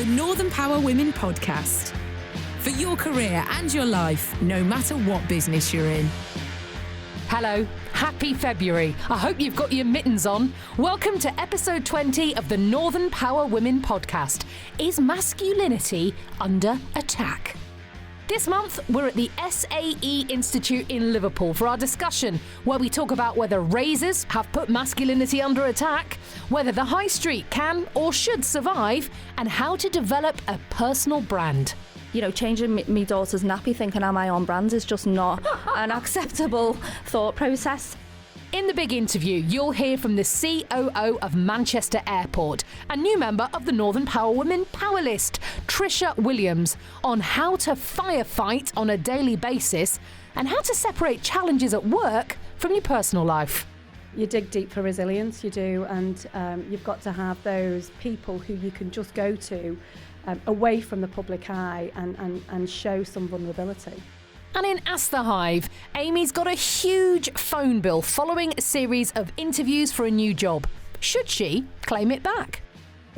Northern Power Women podcast. For your career and your life, no matter what business you're in. Hello, happy February. I hope you've got your mittens on. Welcome to episode 20 of the Northern Power Women podcast. Is masculinity under attack? This month, we're at the SAE Institute in Liverpool for our discussion, where we talk about whether razors have put masculinity under attack, whether the high street can or should survive, and how to develop a personal brand. You know, changing me daughter's nappy thinking am I on brand is just not an acceptable thought process. In the big interview, you'll hear from the COO of Manchester Airport, a new member of the Northern Power Women Power List, Tricia Williams, on how to firefight on a daily basis and how to separate challenges at work from your personal life. You dig deep for resilience, you do, and you've got to have those people who you can just go to away from the public eye and show some vulnerability. And in Ask The Hive, Amy's got a huge phone bill following a series of interviews for a new job. Should she claim it back?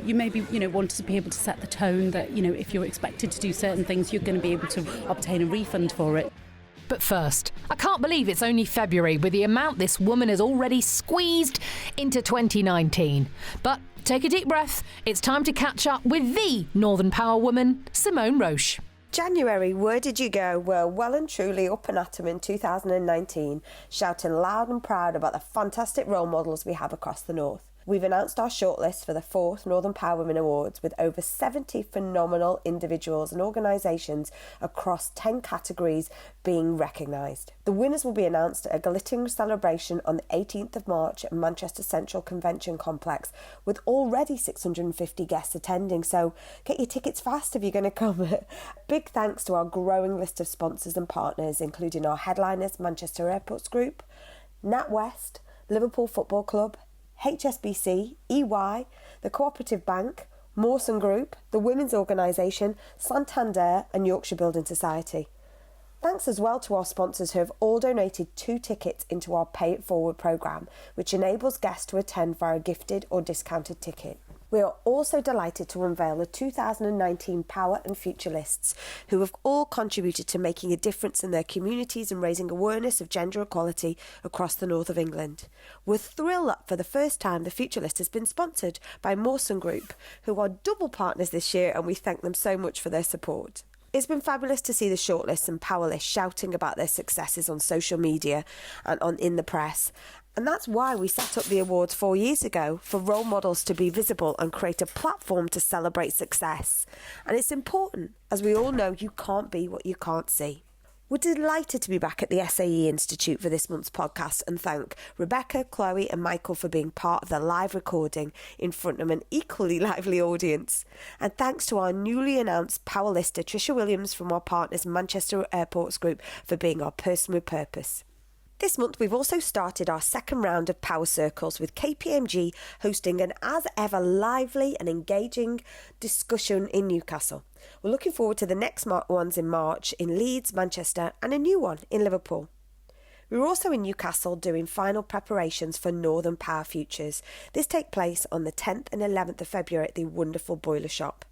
You maybe, want to be able to set the tone that, if you're expected to do certain things, you're going to be able to obtain a refund for it. But first, I can't believe it's only February with the amount this woman has already squeezed into 2019. But take a deep breath. It's time to catch up with the Northern Power woman, Simone Roche. January, where did you go? We're well and truly up and at 'em in 2019, shouting loud and proud about the fantastic role models we have across the North. We've announced our shortlist for the 4th Northern Power Women Awards with over 70 phenomenal individuals and organisations across 10 categories being recognised. The winners will be announced at a glittering celebration on the 18th of March at Manchester Central Convention Complex with already 650 guests attending, so get your tickets fast if you're going to come. Big thanks to our growing list of sponsors and partners, including our headliners Manchester Airports Group, NatWest, Liverpool Football Club, HSBC, EY, the Cooperative Bank, Mawson Group, the Women's Organisation, Santander and Yorkshire Building Society. Thanks as well to our sponsors who have all donated 2 tickets into our Pay It Forward programme, which enables guests to attend via a gifted or discounted ticket. We are also delighted to unveil the 2019 Power and Future Lists, who have all contributed to making a difference in their communities and raising awareness of gender equality across the north of England. We're thrilled that for the first time the Future List has been sponsored by Mawson Group, who are double partners this year, and we thank them so much for their support. It's been fabulous to see the shortlists and power lists shouting about their successes on social media and in the press. And that's why we set up the awards 4 years ago, for role models to be visible and create a platform to celebrate success. And it's important, as we all know, you can't be what you can't see. We're delighted to be back at the SAE Institute for this month's podcast and thank Rebecca, Chloe and Michael for being part of the live recording in front of an equally lively audience. And thanks to our newly announced power lister Tricia Williams from our partners Manchester Airports Group for being our person with purpose. This month we've also started our second round of Power Circles with KPMG hosting an as ever lively and engaging discussion in Newcastle. We're looking forward to the next ones in March in Leeds, Manchester and a new one in Liverpool. We're also in Newcastle doing final preparations for Northern Power Futures. This takes place on the 10th and 11th of February at the wonderful Boiler Shop.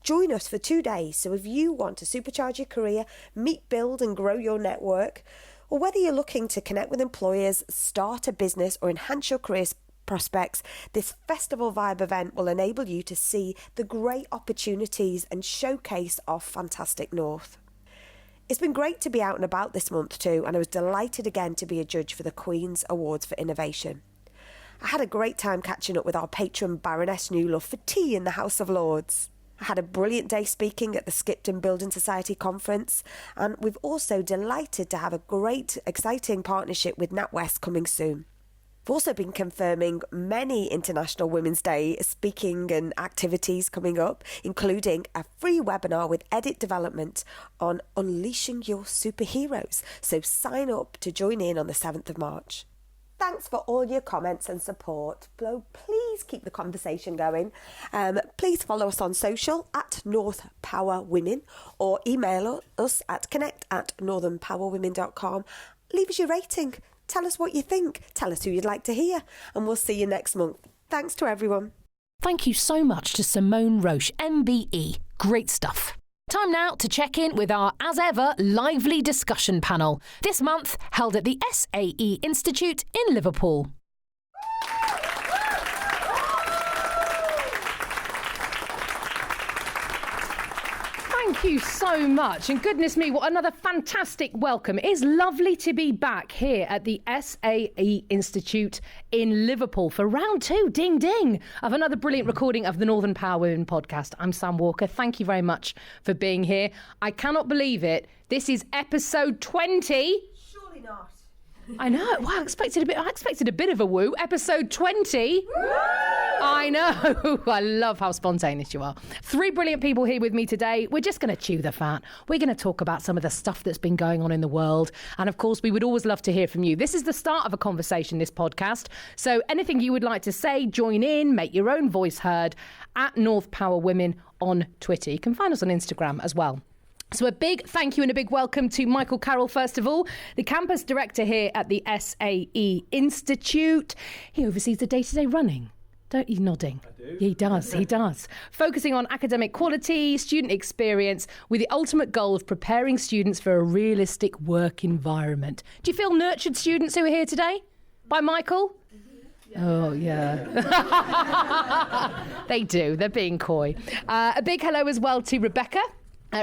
Join us for 2 days, so if you want to supercharge your career, meet, build and grow your network, or whether you're looking to connect with employers, start a business or enhance your career prospects, this festival vibe event will enable you to see the great opportunities and showcase our fantastic North. It's been great to be out and about this month too, and I was delighted again to be a judge for the Queen's Awards for Innovation. I had a great time catching up with our patron Baroness Newlove for tea in the House of Lords. I had a brilliant day speaking at the Skipton Building Society conference, and we've also delighted to have a great, exciting partnership with NatWest coming soon. We've also been confirming many International Women's Day speaking and activities coming up, including a free webinar with Edit Development on unleashing your superheroes. So sign up to join in on the 7th of March. Thanks for all your comments and support. Please keep the conversation going. Please follow us on social at North Power Women or email us at connect@northernpowerwomen.com. Leave us your rating. Tell us what you think. Tell us who you'd like to hear. And we'll see you next month. Thanks to everyone. Thank you so much to Simone Roche, MBE. Great stuff. Time now to check in with our, as ever, lively discussion panel. This month, held at the SAE Institute in Liverpool. Thank you so much. And goodness me, what another fantastic welcome. It is lovely to be back here at the SAE Institute in Liverpool for round 2, ding ding, of another brilliant recording of the Northern Power Women podcast. I'm Sam Walker. Thank you very much for being here. I cannot believe it. This is episode 20. Surely not. I know. Wow, I expected a bit of a woo. Episode 20. Woo! I know. I love how spontaneous you are. 3 brilliant people here with me today. We're just going to chew the fat. We're going to talk about some of the stuff that's been going on in the world. And of course, we would always love to hear from you. This is the start of a conversation, this podcast. So anything you would like to say, join in, make your own voice heard at North Power Women on Twitter. You can find us on Instagram as well. So a big thank you and a big welcome to Michael Carroll, first of all, the campus director here at the SAE Institute. He oversees the day-to-day running. Don't you nodding? I do. He does. Focusing on academic quality, student experience, with the ultimate goal of preparing students for a realistic work environment. Do you feel nurtured, students who are here today? By Michael? Oh, yeah. They do. They're being coy. A big hello as well to Rebecca.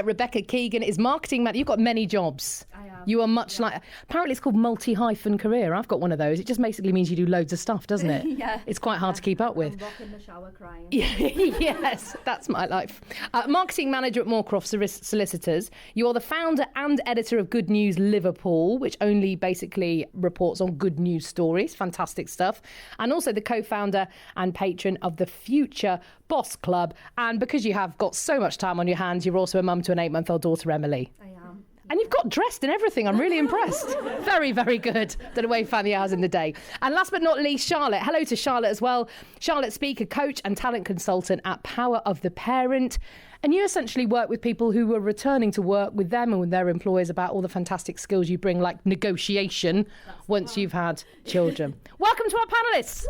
Rebecca Keegan is marketing manager. You've got many jobs. I have. You are much like... Apparently it's called multi-career. I've got one of those. It just basically means you do loads of stuff, doesn't it? Yeah. It's quite hard to keep up with. I'm rocking the shower crying. Yes, that's my life. Marketing manager at Moorcroft Solicitors. You are the founder and editor of Good News Liverpool, which only basically reports on good news stories. Fantastic stuff. And also the co-founder and patron of the Future Boss Club. And because you have got so much time on your hands, you're also a mum to an 8-month-old daughter, Emily. I am. And you've got dressed and everything. I'm really impressed. Very, very good. Don't know where you find the hours in the day. And last but not least, Charlotte. Hello to Charlotte as well. Charlotte, speaker, coach and talent consultant at Power of the Parent. And you essentially work with people who are returning to work with them and with their employers about all the fantastic skills you bring, like negotiation, once you've had children. Welcome to our panellists.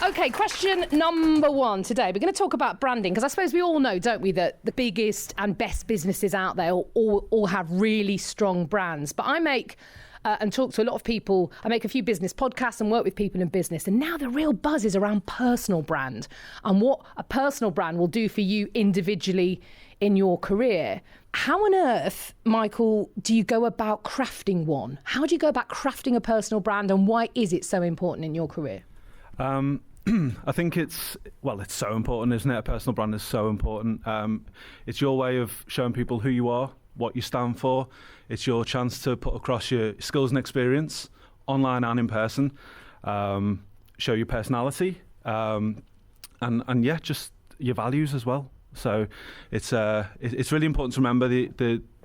OK, question number 1 today. We're going to talk about branding, because I suppose we all know, don't we, that the biggest and best businesses out there all have really strong brands. But I make and talk to a lot of people. I make a few business podcasts and work with people in business. And now the real buzz is around personal brand and what a personal brand will do for you individually in your career. How on earth, Michael, do you go about crafting one? How do you go about crafting a personal brand, and why is it so important in your career? I think it's so important, isn't it? A personal brand is so important. It's your way of showing people who you are, what you stand for. It's your chance to put across your skills and experience, online and in person, show your personality, and just your values as well. So it's really important to remember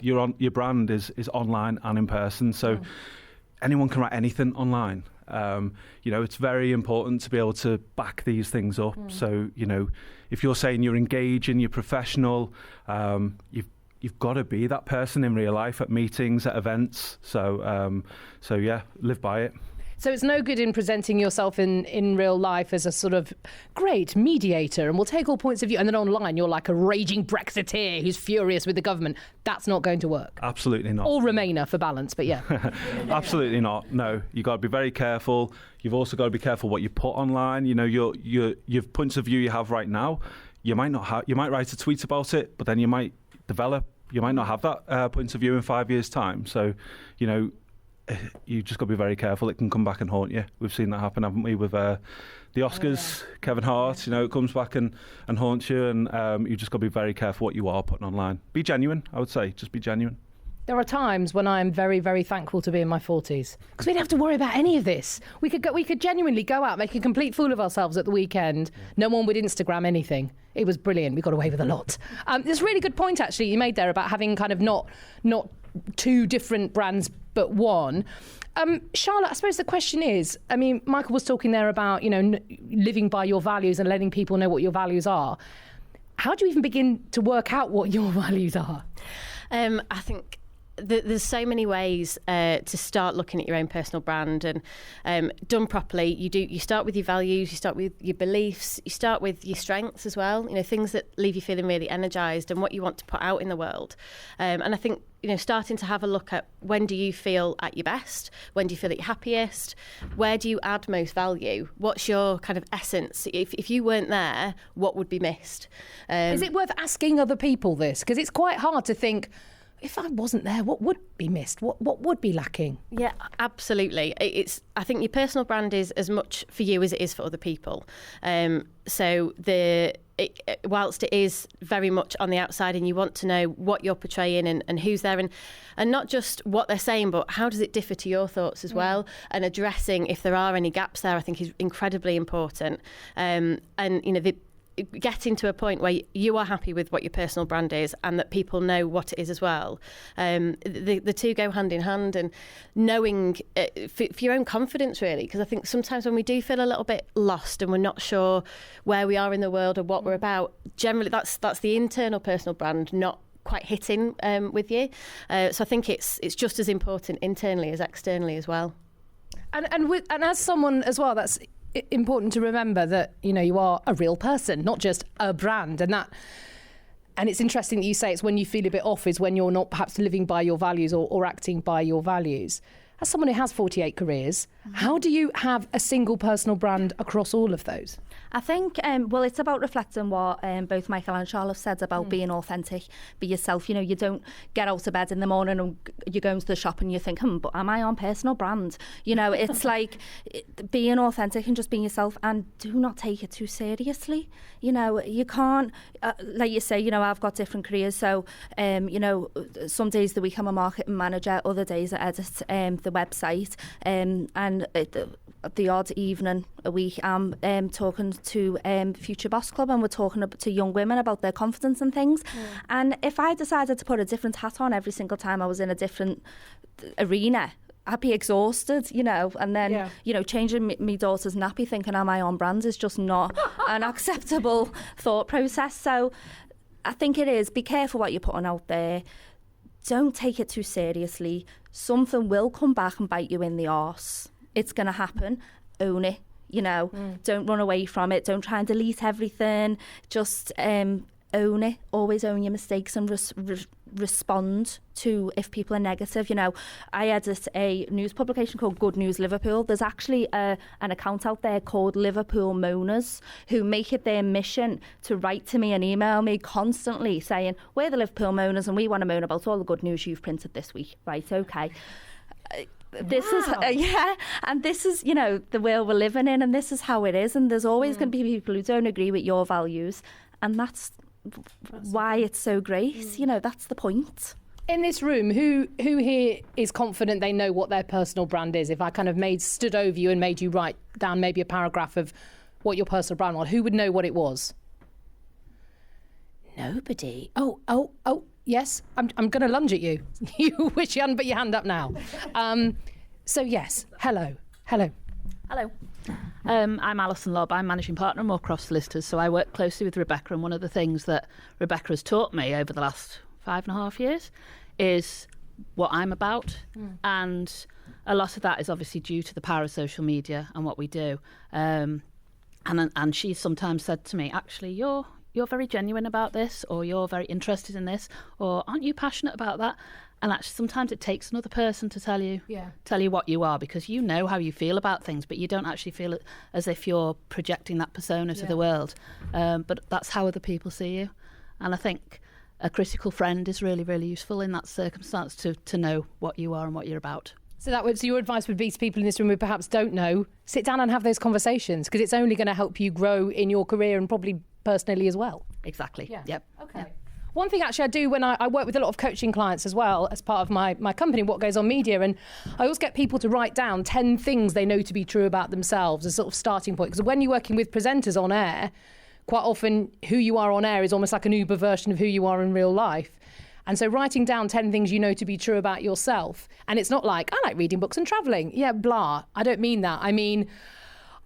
your brand is online and in person. So anyone can write anything online. It's very important to be able to back these things up. So, if you're saying you're engaging, you're professional, you've got to be that person in real life at meetings, at events. So live by it. So it's no good in presenting yourself in real life as a sort of great mediator and we'll take all points of view. And then online, you're like a raging Brexiteer who's furious with the government. That's not going to work. Absolutely not. Or Remainer for balance, but yeah. Absolutely not. No, you've got to be very careful. You've also got to be careful what you put online. Your points of view you have right now, you might write a tweet about it, but then you might not have that point of view in 5 years' time. So, you just got to be very careful. It can come back and haunt you. We've seen that happen, haven't we, with the Oscars, Kevin Hart, it comes back and haunts you, and you just got to be very careful what you are putting online. Be genuine, I would say. Just be genuine. There are times when I am very, very thankful to be in my 40s because we didn't have to worry about any of this. We could genuinely go out, make a complete fool of ourselves at the weekend. No one would Instagram anything. It was brilliant. We got away with a lot. There's a really good point, actually, you made there about having kind of not two different brands but one. Charlotte, I suppose the question is, Michael was talking there about, living by your values and letting people know what your values are. How do you even begin to work out what your values are? I think there's so many ways to start looking at your own personal brand, and done properly, you start with your values, you start with your beliefs, you start with your strengths as well, things that leave you feeling really energised and what you want to put out in the world. And I think, starting to have a look at when do you feel at your best, when do you feel at your happiest, where do you add most value, what's your kind of essence, if you weren't there, what would be missed. Is it worth asking other people this? Because it's quite hard to think, if I wasn't there, what would be missed? What would be lacking? Yeah, absolutely. I think your personal brand is as much for you as it is for other people. So whilst it is very much on the outside and you want to know what you're portraying and who's there, and not just what they're saying, but how does it differ to your thoughts as well, and addressing if there are any gaps there, I think is incredibly important. Getting to a point where you are happy with what your personal brand is and that people know what it is as well. The two go hand in hand, and knowing for your own confidence, really, because I think sometimes when we do feel a little bit lost and we're not sure where we are in the world or what we're about, generally that's the internal personal brand not quite hitting with you. So I think it's just as important internally as externally as well. And as someone as well, that's important to remember that you are a real person, not just a brand, and it's interesting that you say it's when you feel a bit off is when you're not perhaps living by your values or acting by your values. As someone who has 48 careers, how do you have a single personal brand across all of those? I think, it's about reflecting what both Michael and Charlotte said about being authentic, be yourself. You don't get out of bed in the morning and you go into the shop and you think, but am I on personal brand? It's like being authentic and just being yourself, and do not take it too seriously. You can't, like you say, I've got different careers. So, some days of the week I'm a marketing manager, other days I edit the website, and the odd evening a week I'm talking to Future Boss Club, and we're talking to young women about their confidence and things. And if I decided to put a different hat on every single time I was in a different arena, I'd be exhausted, and then, changing my daughter's nappy, thinking, am I on brand, is just not an acceptable thought process. So I think it is, be careful what you're putting out there. Don't take it too seriously. Something will come back and bite you in the arse. It's going to happen. Own it. Don't run away from it. Don't try and delete everything. Just own it. Always own your mistakes and respond to if people are negative. I edit a news publication called Good News Liverpool. There's actually an account out there called Liverpool Moaners who make it their mission to write to me and email me constantly saying, we're the Liverpool Moaners and we want to moan about all the good news you've printed this week. Right, okay. This is and this is the world we're living in, and this is how it is, and there's always going to be people who don't agree with your values, and that's why it's so great. That's the point. In this room, who here is confident they know what their personal brand is? If I kind of stood over you and made you write down maybe a paragraph of what your personal brand was, who would know what it was? Nobody. Oh. Yes, I'm going to lunge at you. You wish you hadn't put your hand up now. So yes, hello. I'm Alison Lobb. I'm managing partner at Moorcroft Solicitors, so I work closely with Rebecca, and one of the things that Rebecca has taught me over the last 5.5 years is what I'm about, and a lot of that is obviously due to the power of social media and what we do. And she sometimes said to me, actually, you're very genuine about this, or you're very interested in this, or aren't you passionate about that? And actually sometimes it takes another person to tell you what you are, because you know how you feel about things, but you don't actually feel it as if you're projecting that persona to the world. But that's how other people see you. And I think a critical friend is really, really useful in that circumstance to know what you are and what you're about. So your advice would be to people in this room who perhaps don't know, sit down and have those conversations, because it's only going to help you grow in your career and probably personally as well. Exactly. Yeah. Yep. Okay. Yeah. One thing actually I do when I work with a lot of coaching clients as well as part of my company, What Goes On Media, and I always get people to write down 10 things they know to be true about themselves as sort of starting point. Because when you're working with presenters on air, quite often who you are on air is almost like an Uber version of who you are in real life. And so writing down 10 things you know to be true about yourself. And it's not like, I like reading books and travelling. Yeah, blah. I don't mean that. I mean,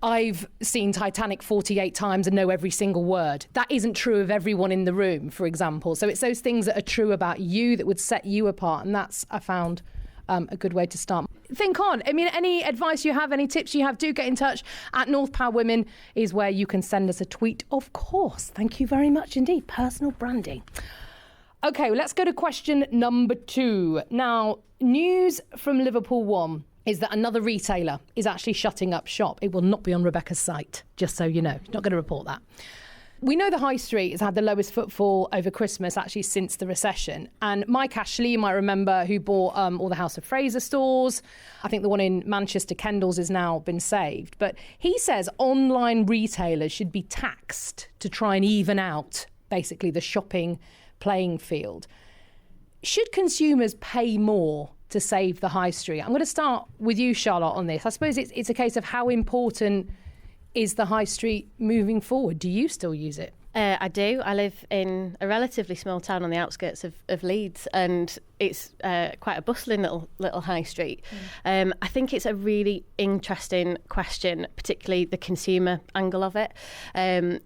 I've seen Titanic 48 times and know every single word. That isn't true of everyone in the room, for example. So it's those things that are true about you that would set you apart. And that's, I found, a good way to start. Think on. I mean, any advice you have, any tips you have, do get in touch. At North Power Women is where you can send us a tweet, of course. Thank you very much indeed. Personal branding. OK, well, let's go to question number 2. Now, news from Liverpool 1 is that another retailer is actually shutting up shop. It will not be on Rebecca's site, just so you know. She's not going to report that. We know the High Street has had the lowest footfall over Christmas, actually, since the recession. And Mike Ashley, you might remember, who bought all the House of Fraser stores. I think the one in Manchester, Kendall's, has now been saved. But he says online retailers should be taxed to try and even out, basically, the shopping playing field. Should consumers pay more to save the High Street? I'm going to start with you, Charlotte, on this. I suppose it's a case of how important is the High Street moving forward? Do you still use it? I do. I live in a relatively small town on the outskirts of Leeds, and it's quite a bustling little high street. I think it's a really interesting question, particularly the consumer angle of it.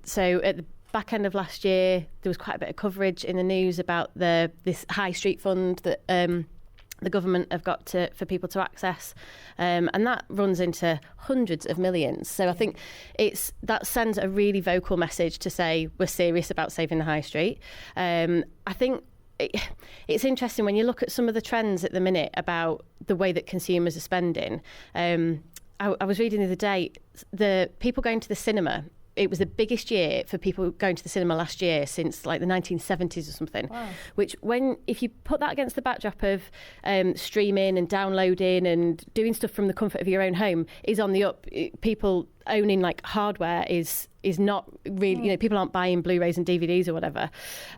So at the back end of last year, there was quite a bit of coverage in the news about this High Street Fund that the government have got for people to access, and that runs into hundreds of millions. So I think that sends a really vocal message to say we're serious about saving the High Street. I think it's interesting when you look at some of the trends at the minute about the way that consumers are spending. I was reading the other day, the people going to the cinema, it was the biggest year for people going to the cinema last year since like the 1970s or something. Wow. Which, if you put that against the backdrop of streaming and downloading and doing stuff from the comfort of your own home, is on the up. People owning like hardware is not really, people aren't buying Blu-rays and DVDs or whatever.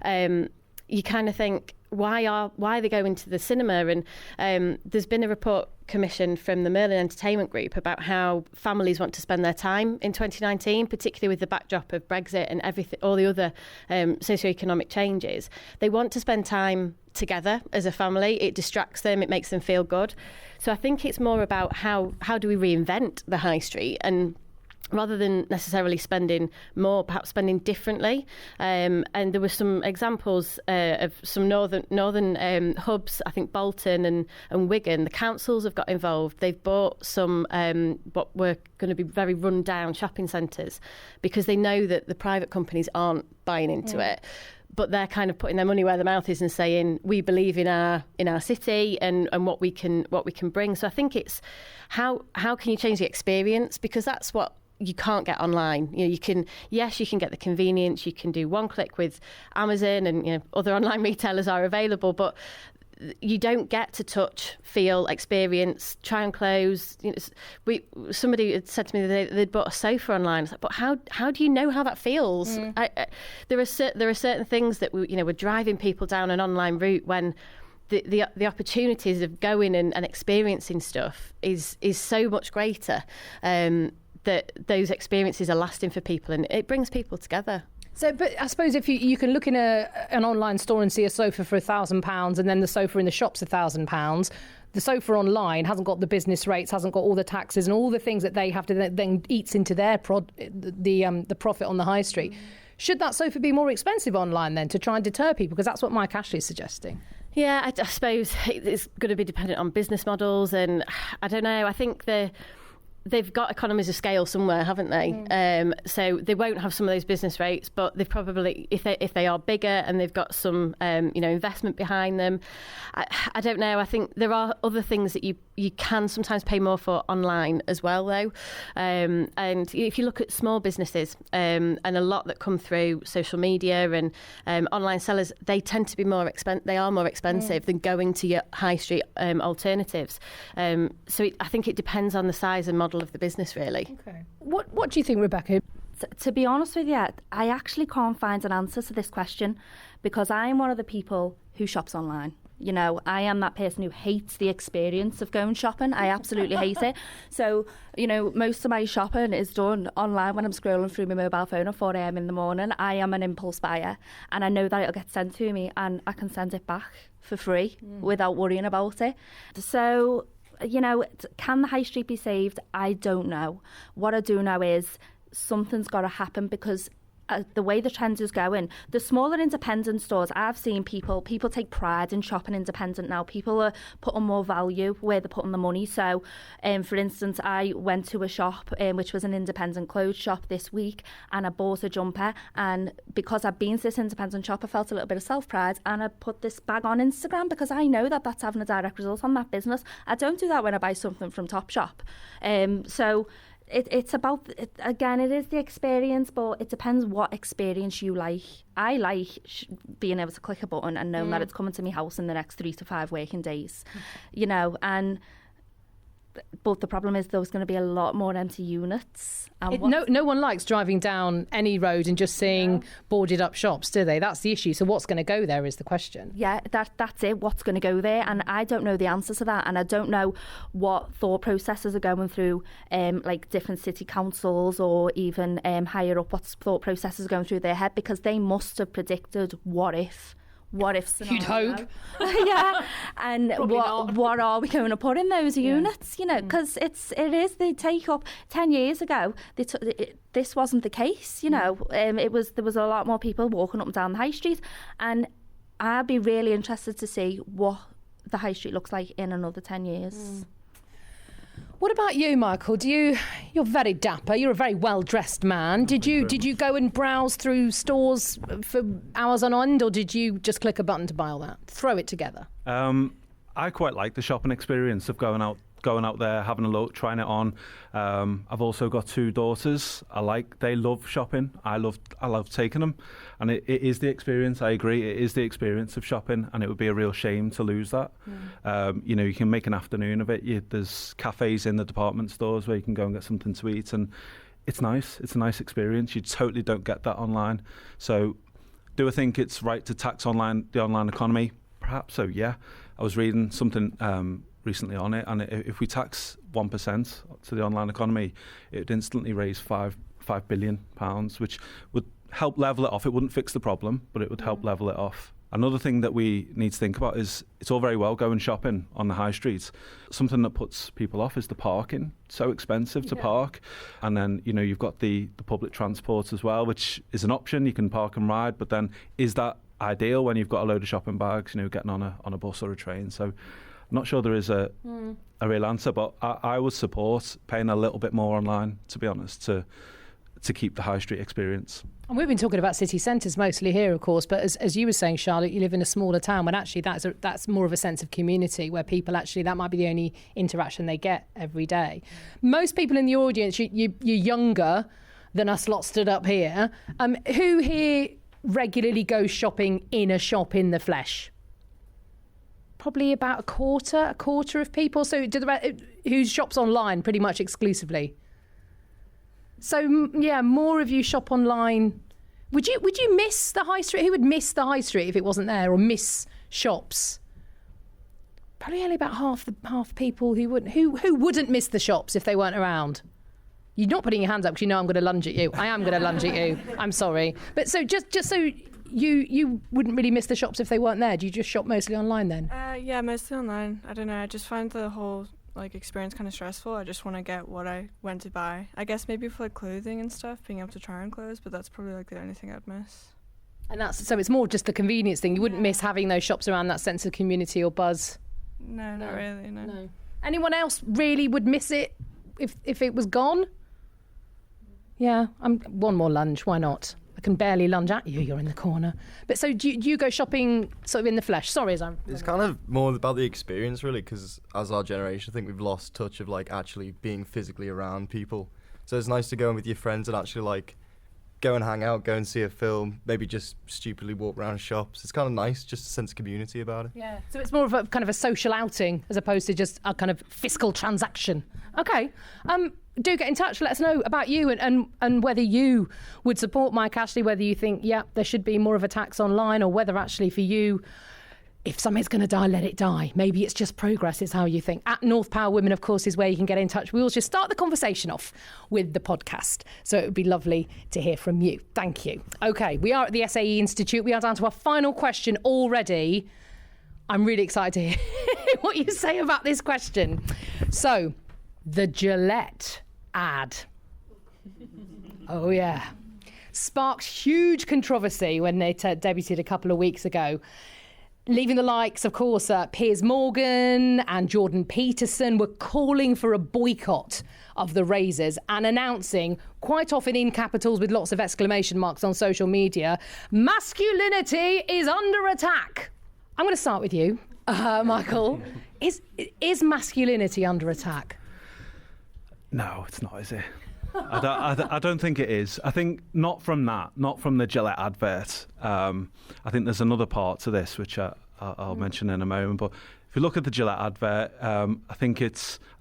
You kind of think, why are they going to the cinema? And there's been a report commissioned from the Merlin Entertainment Group about how families want to spend their time in 2019, particularly with the backdrop of Brexit and everything, all the other socioeconomic changes. They want to spend time together as a family. It distracts them. It makes them feel good. So I think it's more about how do we reinvent the high street, and rather than necessarily spending more, perhaps spending differently. And there were some examples of some northern hubs, I think Bolton and Wigan. The councils have got involved. They've bought some what were going to be very run-down shopping centres because they know that the private companies aren't buying into it. But they're kind of putting their money where their mouth is and saying, we believe in our city and what we can bring. So I think it's how can you change the experience, because that's what you can't get online. You can get the convenience, you can do one click with Amazon, and other online retailers are available, but you don't get to touch, feel, experience, try on clothes. Somebody had said to me that they'd bought a sofa online. I was like, but how do you know how that feels? There are certain things that we're driving people down an online route when the opportunities of going and experiencing stuff is so much greater. That those experiences are lasting for people, and it brings people together. So, but I suppose if you can look in an online store and see a sofa for £1,000, and then the sofa in the shop's £1,000, the sofa online hasn't got the business rates, hasn't got all the taxes and all the things that they have to then eats into their the profit on the high street. Should that sofa be more expensive online then to try and deter people? Because that's what Mike Ashley is suggesting. Yeah, I suppose it's going to be dependent on business models, and I don't know. I think they've got economies of scale somewhere, haven't they? So they won't have some of those business rates, but they've probably, if they are bigger and they've got some investment behind them, I don't know. I think there are other things that you can sometimes pay more for online as well, though. And if you look at small businesses and a lot that come through social media and online sellers, they tend to be more expensive. They are more expensive than going to your high street alternatives. So I think it depends on the size and model of the business, really. Okay. What do you think, Rebecca? To be honest with you, I actually can't find an answer to this question, because I'm one of the people who shops online. I am that person who hates the experience of going shopping. I absolutely hate it. So, most of my shopping is done online when I'm scrolling through my mobile phone at 4 a.m. in the morning. I am an impulse buyer, and I know that it'll get sent to me and I can send it back for free without worrying about it. So can the high street be saved? I don't know. What I do know is something's got to happen, because the way the trend is going, the smaller independent stores, I've seen people take pride in shopping independent now. People are putting more value where they're putting the money. So, for instance, I went to a shop which was an independent clothes shop this week, and I bought a jumper, and because I've been to this independent shop, I felt a little bit of self-pride, and I put this bag on Instagram because I know that that's having a direct result on that business. I don't do that when I buy something from Topshop. So it's about, again, it is the experience, but it depends what experience you like. I like being able to click a button and knowing that it's coming to my house in the next 3 to 5 working days, but the problem is there's going to be a lot more empty units. No one likes driving down any road and just seeing boarded up shops, do they? That's the issue. So what's going to go there is the question. Yeah, that's it. What's going to go there? And I don't know the answer to that. And I don't know what thought processes are going through like different city councils, or even higher up, what thought processes are going through their head, because they must have predicted what if scenario. You'd hope. Yeah. And what are we going to put in those units, because they take up 10 years ago, this wasn't the case, there was a lot more people walking up and down the high street, and I'd be really interested to see what the high street looks like in another 10 years. What about you, Michael? You're very dapper. You're a very well-dressed man. Did you go and browse through stores for hours on end, or did you just click a button to buy all that? Throw it together. I quite like the shopping experience of going out there, having a look, trying it on. I've also got 2 daughters. They love shopping. I love taking them, and it is the experience. I agree, it is the experience of shopping, and it would be a real shame to lose that. You can make an afternoon of it. There's cafes in the department stores where you can go and get something to eat, and it's nice. It's a nice experience. You totally don't get that online. So, do I think it's right to tax the online economy? Perhaps so. Yeah, I was reading something recently on it, and if we tax 1% to the online economy, it would instantly raise £5 billion, which would help level it off. It wouldn't fix the problem, but it would help level it off. Another thing that we need to think about is, it's all very well going shopping on the high streets. Something that puts people off is the parking. So expensive to park. And then, you've got the public transport as well, which is an option. You can park and ride, but then is that ideal when you've got a load of shopping bags, getting on a bus or a train? So I'm not sure there is a real answer, but I would support paying a little bit more online, to be honest, to keep the high street experience. And we've been talking about city centres mostly here, of course, but as you were saying, Charlotte, you live in a smaller town, when actually that's more of a sense of community, where people actually, that might be the only interaction they get every day. Most people in the audience, you're younger than us lot stood up here. Who here regularly goes shopping in a shop in the flesh? Probably about a quarter of people. So who shops online pretty much exclusively? So yeah, more of you shop online. Would you miss the high street? Who would miss the high street if it wasn't there, or miss shops? Probably only about half people who wouldn't. Who wouldn't miss the shops if they weren't around? You're not putting your hands up because you know I'm going to lunge at you. I am going to lunge at you. I'm sorry, but so just so. You wouldn't really miss the shops if they weren't there. Do you just shop mostly online then? Yeah, mostly online. I don't know. I just find the whole experience kind of stressful. I just want to get what I went to buy. I guess maybe for clothing and stuff, being able to try on clothes, but that's probably the only thing I'd miss. And so it's more just the convenience thing. You wouldn't miss having those shops around, that sense of community or buzz. No, not really. No. Anyone else really would miss it if it was gone? Yeah, one more lunge. Why not? I can barely lunge at you. You're in the corner. But so do you go shopping sort of in the flesh? Sorry, it's kind of more about the experience, really, because as our generation, I think we've lost touch of actually being physically around people. So it's nice to go in with your friends and actually go and hang out, go and see a film, maybe just stupidly walk around shops. It's kind of nice, just a sense of community about it. Yeah. So it's more of a kind of a social outing as opposed to just a kind of fiscal transaction. Okay. Do get in touch. Let us know about you and whether you would support Mike Ashley, whether you think, there should be more of a tax online, or whether actually for you, if something's going to die, let it die. Maybe it's just progress is how you think. At North Power Women, of course, is where you can get in touch. We will just start the conversation off with the podcast. So it would be lovely to hear from you. Thank you. Okay, we are at the SAE Institute. We are down to our final question already. I'm really excited to hear what you say about this question. So, the Gillette ad. Oh, yeah. Sparked huge controversy when they debuted a couple of weeks ago, leaving the likes, of course, Piers Morgan and Jordan Peterson were calling for a boycott of the razors and announcing, quite often in capitals with lots of exclamation marks on social media, masculinity is under attack. I'm going to start with you, Michael. Is masculinity under attack? No, it's not, is it? I don't think it is. I think not from the Gillette advert. I think there's another part to this, which I'll mention in a moment. But if you look at the Gillette advert, I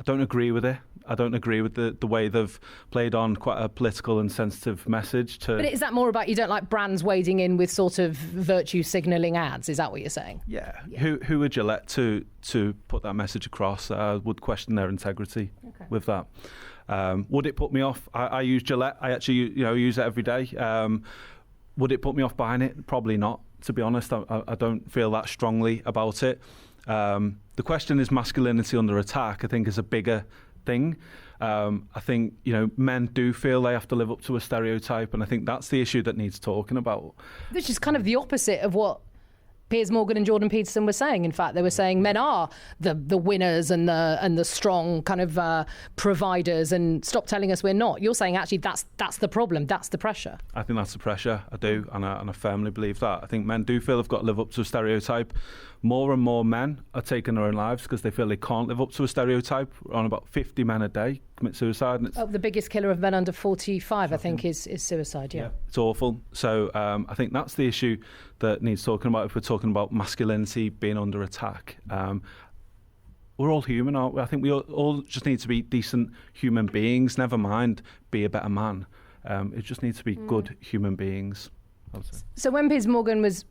don't agree with it. I don't agree with the way they've played on quite a political and sensitive message. But is that more about you don't like brands wading in with sort of virtue signalling ads? Is that what you're saying? Yeah. Who are Gillette to put that message across? I would question their integrity with that. Would it put me off? I use Gillette. I actually use it every day. Would it put me off buying it? Probably not, to be honest. I don't feel that strongly about it. The question is masculinity under attack, I think, is a bigger thing. I think, men do feel they have to live up to a stereotype, and I think that's the issue that needs talking about. Which is kind of the opposite of what Piers Morgan and Jordan Peterson were saying. In fact, they were saying men are the winners and the strong kind of providers, and stop telling us we're not. You're saying actually that's the problem, that's the pressure. I think that's the pressure. I do, and I firmly believe that. I think men do feel they've got to live up to a stereotype. More and more men are taking their own lives because they feel they can't live up to a stereotype. On about 50 men a day commit suicide. And the biggest killer of men under 45, I think, is suicide, yeah. It's awful. So I think that's the issue that needs talking about if we're talking about masculinity being under attack. We're all human, aren't we? I think we all just need to be decent human beings, never mind be a better man. It just needs to be good human beings, I would say. So when Piers Morgan was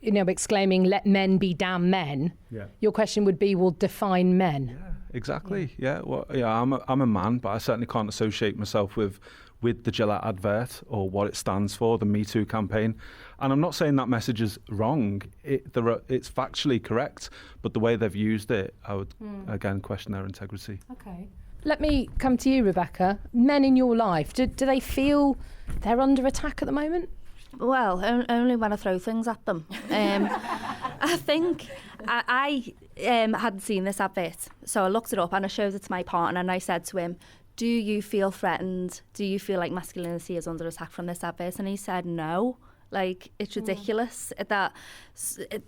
exclaiming, let men be damn men, your question would be, well, define men. Yeah, exactly. Yeah. Well, I'm a man, but I certainly can't associate myself with the Gillette advert or what it stands for, the Me Too campaign. And I'm not saying that message is wrong. It's factually correct, but the way they've used it, I would, again, question their integrity. Okay. Let me come to you, Rebecca. Men in your life, do they feel they're under attack at the moment? Well, only when I throw things at them. I think I hadn't seen this advert, so I looked it up and I showed it to my partner and I said to him, do you feel threatened? Do you feel like masculinity is under attack from this advert? And he said no. Like, it's ridiculous. That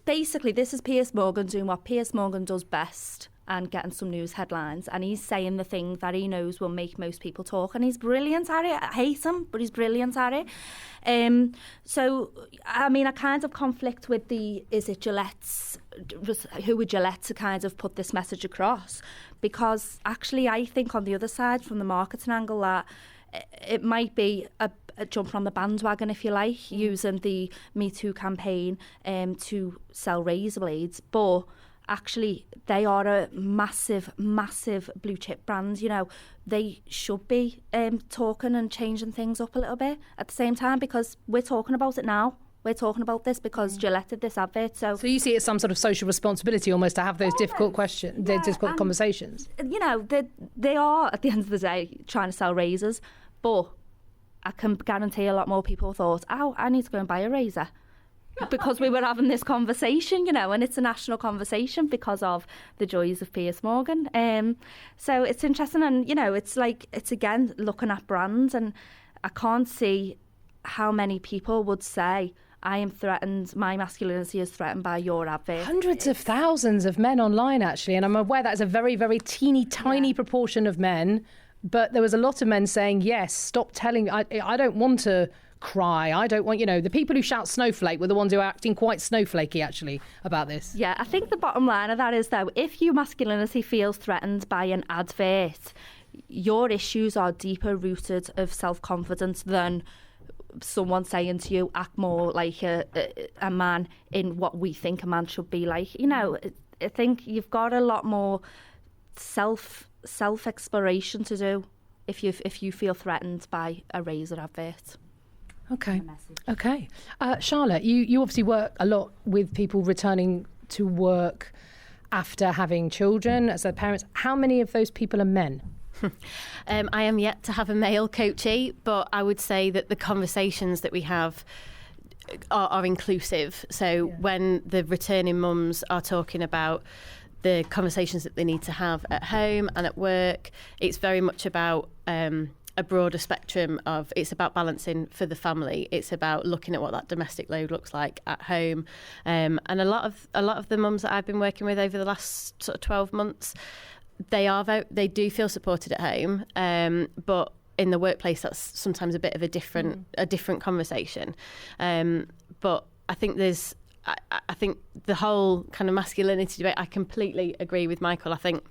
basically, this is Piers Morgan doing what Piers Morgan does best and getting some news headlines, and he's saying the thing that he knows will make most people talk, and he's brilliant at it. I hate him, but he's brilliant at it. So, I mean, I kind of conflict with is it Gillette's, who would Gillette to kind of put this message across? Because actually, I think on the other side, from the marketing angle, that it might be a jump on the bandwagon, if you like, using the Me Too campaign to sell razor blades, but actually they are a massive blue chip brand. They should be talking and changing things up a little bit at the same time, because we're talking about it now. We're talking about this because Gillette did this advert. So you see it as some sort of social responsibility almost to have those difficult questions, difficult conversations. They are, at the end of the day, trying to sell razors, but I can guarantee a lot more people thought, I need to go and buy a razor. Because we were having this conversation, and it's a national conversation because of the joys of Piers Morgan. So it's interesting, and it's again looking at brands, and I can't see how many people would say, I am threatened, my masculinity is threatened by your advert. Hundreds of thousands of men online, actually, and I'm aware that is a very, very teeny tiny proportion of men, but there was a lot of men saying, yes, stop telling me, I don't want to cry. I don't want, the people who shout snowflake were the oones who are acting quite snowflakey, actually, about this. Yeah, I think the bottom line of that is, though, if your masculinity feels threatened by an advert, your issues are deeper rooted of self-confidence than someone saying to you, act more like a man in what we think a man should be like. I think you've got a lot more self-exploration to do if you feel threatened by a razor advert. Okay. Charlotte, you obviously work a lot with people returning to work after having children as their parents. How many of those people are men? I am yet to have a male coachee, but I would say that the conversations that we have are inclusive. So when the returning mums are talking about the conversations that they need to have at home and at work, it's very much about a broader spectrum of, it's about balancing for the family. It's about looking at what that domestic load looks like at home. And a lot of the mums that I've been working with over the last sort of 12 months, they do feel supported at home, but in the workplace that's sometimes a bit of a different conversation. But I think I think the whole kind of masculinity debate, I completely agree with Michael. I think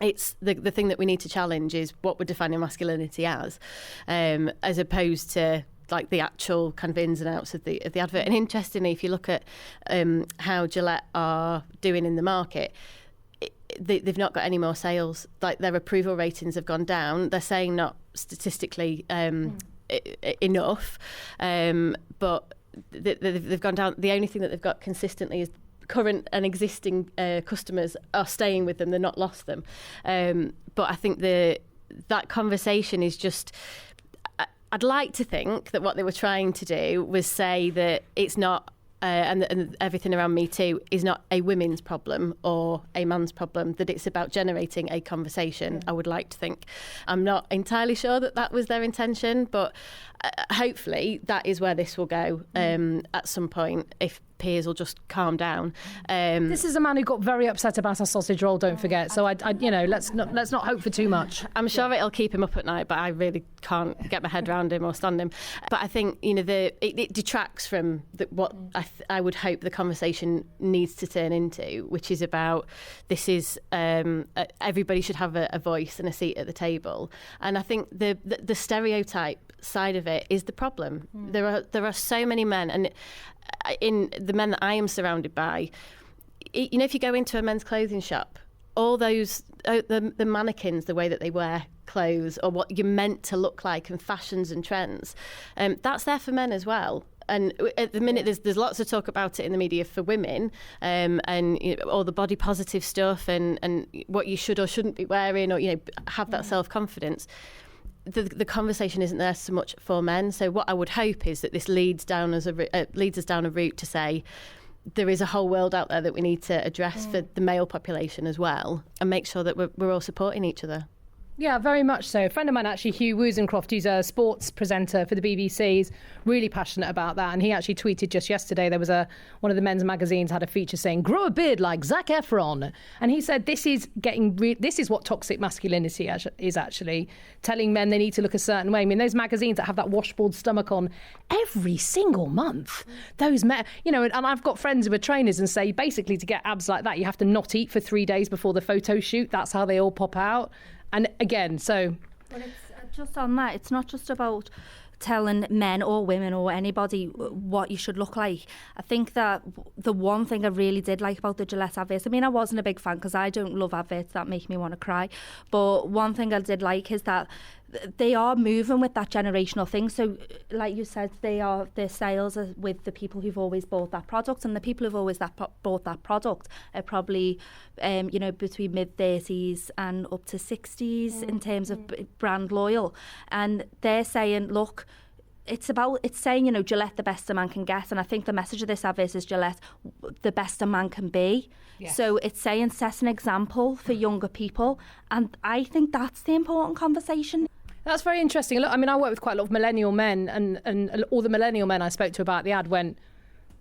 it's the thing that we need to challenge is what we're defining masculinity as opposed to like the actual kind of ins and outs of the advert. And interestingly, if you look at how Gillette are doing in the market, they've not got any more sales. Like their approval ratings have gone down. They're saying not statistically enough, but they've gone down. The only thing that they've got consistently is current and existing customers are staying with them. They're not lost them. But I think that conversation is just... I'd like to think that what they were trying to do was say that it's not, and everything around Me Too is not a women's problem or a man's problem, that it's about generating a conversation, I would like to think. I'm not entirely sure that was their intention, but hopefully that is where this will go at some point, if peers will just calm down. This is a man who got very upset about a sausage roll, don't forget. So I let's not hope for too much. I'm sure it'll keep him up at night, but I really can't get my head around him or stand him. But I think it detracts from what I would hope the conversation needs to turn into, which is about this is everybody should have a voice and a seat at the table. And I think the stereotype side of it is the problem. There are so many men, and in the men that I am surrounded by, if you go into a men's clothing shop, all those the mannequins, the way that they wear clothes or what you're meant to look like, and fashions and trends, that's there for men as well. And at the minute, there's lots of talk about it in the media for women, and all the body positive stuff and what you should or shouldn't be wearing, or have that self-confidence. The conversation isn't there so much for men. So what I would hope is that this leads us down a route to say there is a whole world out there that we need to address for the male population as well, and make sure that we're all supporting each other. Yeah, very much so. A friend of mine, actually, Hugh Wozencroft, who's a sports presenter for the BBC, is really passionate about that. And he actually tweeted just yesterday, there was one of the men's magazines had a feature saying, grow a beard like Zac Efron. And he said this is what toxic masculinity is actually, telling men they need to look a certain way. I mean, those magazines that have that washboard stomach on every single month, those men, and I've got friends who are trainers and say basically to get abs like that, you have to not eat for 3 days before the photo shoot. That's how they all pop out. And again, so... Well, it's just on that, it's not just about telling men or women or anybody what you should look like. I think that the one thing I really did like about the Gillette adverts, I mean, I wasn't a big fan because I don't love adverts that make me want to cry, but one thing I did like is that they are moving with that generational thing. So like you said, their sales are with the people who've always bought that product, and the people who've always bought that product are probably between mid-30s and up to 60s in terms of brand loyal. And they're saying, look, it's saying, Gillette, the best a man can get. And I think the message of this advert is Gillette, the best a man can be. Yes. So it's saying, set an example for younger people. And I think that's the important conversation. That's very interesting. Look, I mean, I work with quite a lot of millennial men, and all the millennial men I spoke to about the ad went,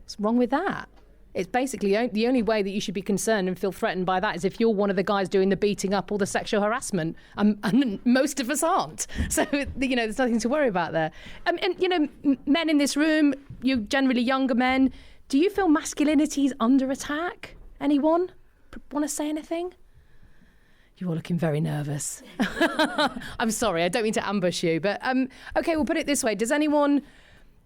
what's wrong with that? It's basically the only way that you should be concerned and feel threatened by that is if you're one of the guys doing the beating up or the sexual harassment, and most of us aren't. So, there's nothing to worry about there. And men in this room, you generally younger men, do you feel masculinity is under attack? Anyone want to say anything? You're all looking very nervous. I'm sorry, I don't mean to ambush you, but okay, we'll put it this way. Does anyone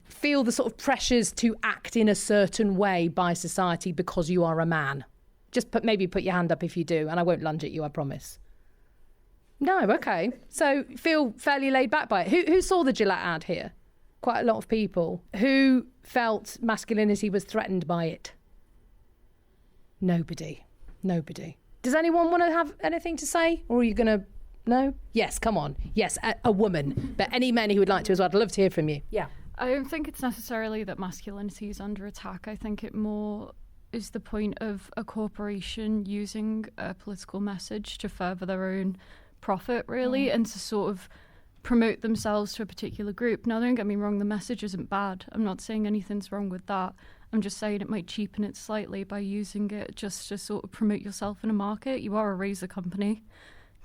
feel the sort of pressures to act in a certain way by society because you are a man? Just maybe put your hand up if you do, and I won't lunge at you, I promise. No, okay. So feel fairly laid back by it. Who saw the Gillette ad here? Quite a lot of people. Who felt masculinity was threatened by it? Nobody. Does anyone want to have anything to say? Or are you going to... No? Yes, come on. Yes, a woman. But any men who would like to as well, I'd love to hear from you. Yeah. I don't think it's necessarily that masculinity is under attack. I think it more is the point of a corporation using a political message to further their own profit, really, and to sort of promote themselves to a particular group. Now, don't get me wrong, the message isn't bad. I'm not saying anything's wrong with that. I'm just saying it might cheapen it slightly by using it just to sort of promote yourself in a market. You are a razor company.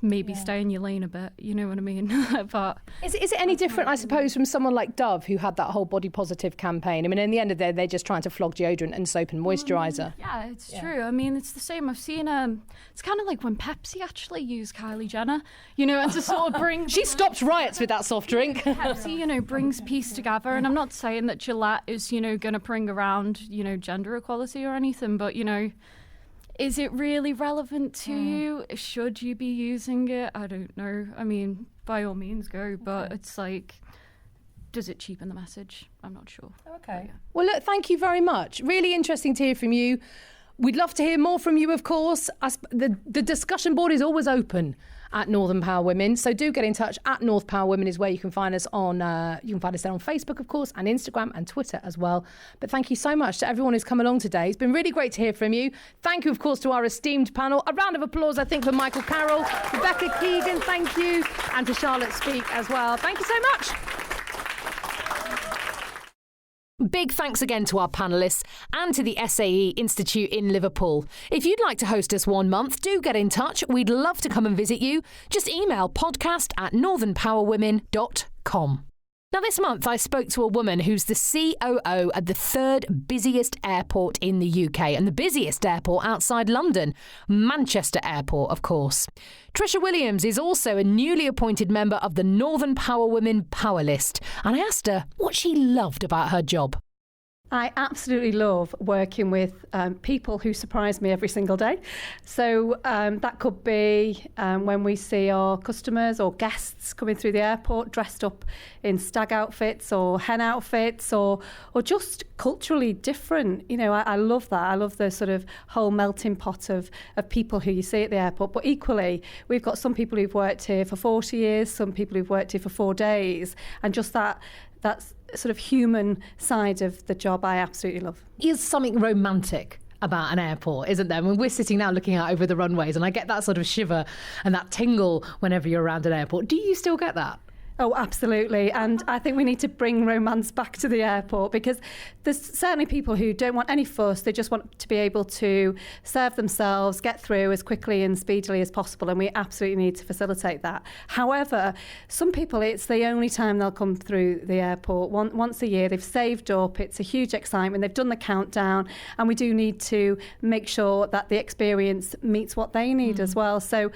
Maybe stay in your lane a bit, you know what I mean? But is it any different, I suppose, from someone like Dove, who had that whole body positive campaign? I mean, in the end of the day, they're just trying to flog deodorant and soap and moisturiser. Yeah, it's true. I mean, it's the same. I've seen it's kind of like when Pepsi actually used Kylie Jenner, you know, and to sort of bring... She stopped riots with that soft drink. Pepsi, you know, brings peace together. And I'm not saying that Gillette is, you know, going to bring around, you know, gender equality or anything, but, you know... Is it really relevant to you? Should you be using it? I don't know. I mean, by all means go, but it's like, does it cheapen the message? I'm not sure. Okay. Well, look, thank you very much. Really interesting to hear from you. We'd love to hear more from you, of course. The discussion board is always open at Northern Power Women, so do get in touch. At North Power Women is where you can find us on. You can find us there on Facebook, of course, and Instagram and Twitter as well. But thank you so much to everyone who's come along today. It's been really great to hear from you. Thank you, of course, to our esteemed panel. A round of applause, I think, for Michael Carroll, Rebecca Keegan, thank you, and to Charlotte Speak as well. Thank you so much. Big thanks again to our panellists and to the SAE Institute in Liverpool. If you'd like to host us one month, do get in touch. We'd love to come and visit you. Just email podcast@northernpowerwomen.com. Now, this month I spoke to a woman who's the COO at the third busiest airport in the UK and the busiest airport outside London, Manchester Airport, of course. Tricia Williams is also a newly appointed member of the Northern Power Women Power List, and I asked her what she loved about her job. I absolutely love working with people who surprise me every single day. So that could be when we see our customers or guests coming through the airport dressed up in stag outfits or hen outfits or just culturally different. You know, I love that. I love the sort of whole melting pot of people who you see at the airport. But equally, we've got some people who've worked here for 40 years, some people who've worked here for 4 days, and just that's sort of human side of the job I absolutely love. Is something romantic about an airport, isn't there? When we're sitting now looking out over the runways, and I get that sort of shiver and that tingle whenever you're around an airport. Do you still get that? Oh, absolutely. And I think we need to bring romance back to the airport, because there's certainly people who don't want any fuss. They just want to be able to serve themselves, get through as quickly and speedily as possible. And we absolutely need to facilitate that. However, some people, it's the only time they'll come through the airport. Once a year, they've saved up. It's a huge excitement. They've done the countdown. And we do need to make sure that the experience meets what they need as well. So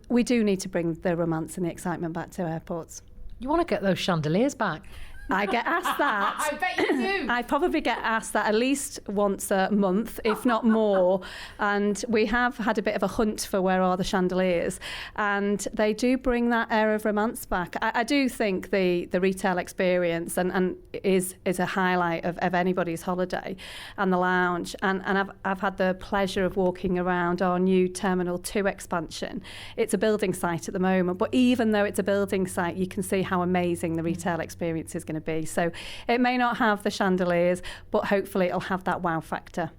we do need to bring the romance and the excitement back to airports. You want to get those chandeliers back? I get asked that. I bet you do. I probably get asked that at least once a month, if not more. And we have had a bit of a hunt for where are the chandeliers. And they do bring that air of romance back. I do think the retail experience and is a highlight of anybody's holiday, and the lounge. And I've had the pleasure of walking around our new Terminal 2 expansion. It's a building site at the moment, but even though it's a building site, you can see how amazing the retail experience is going to be. So it may not have the chandeliers, but hopefully it'll have that wow factor.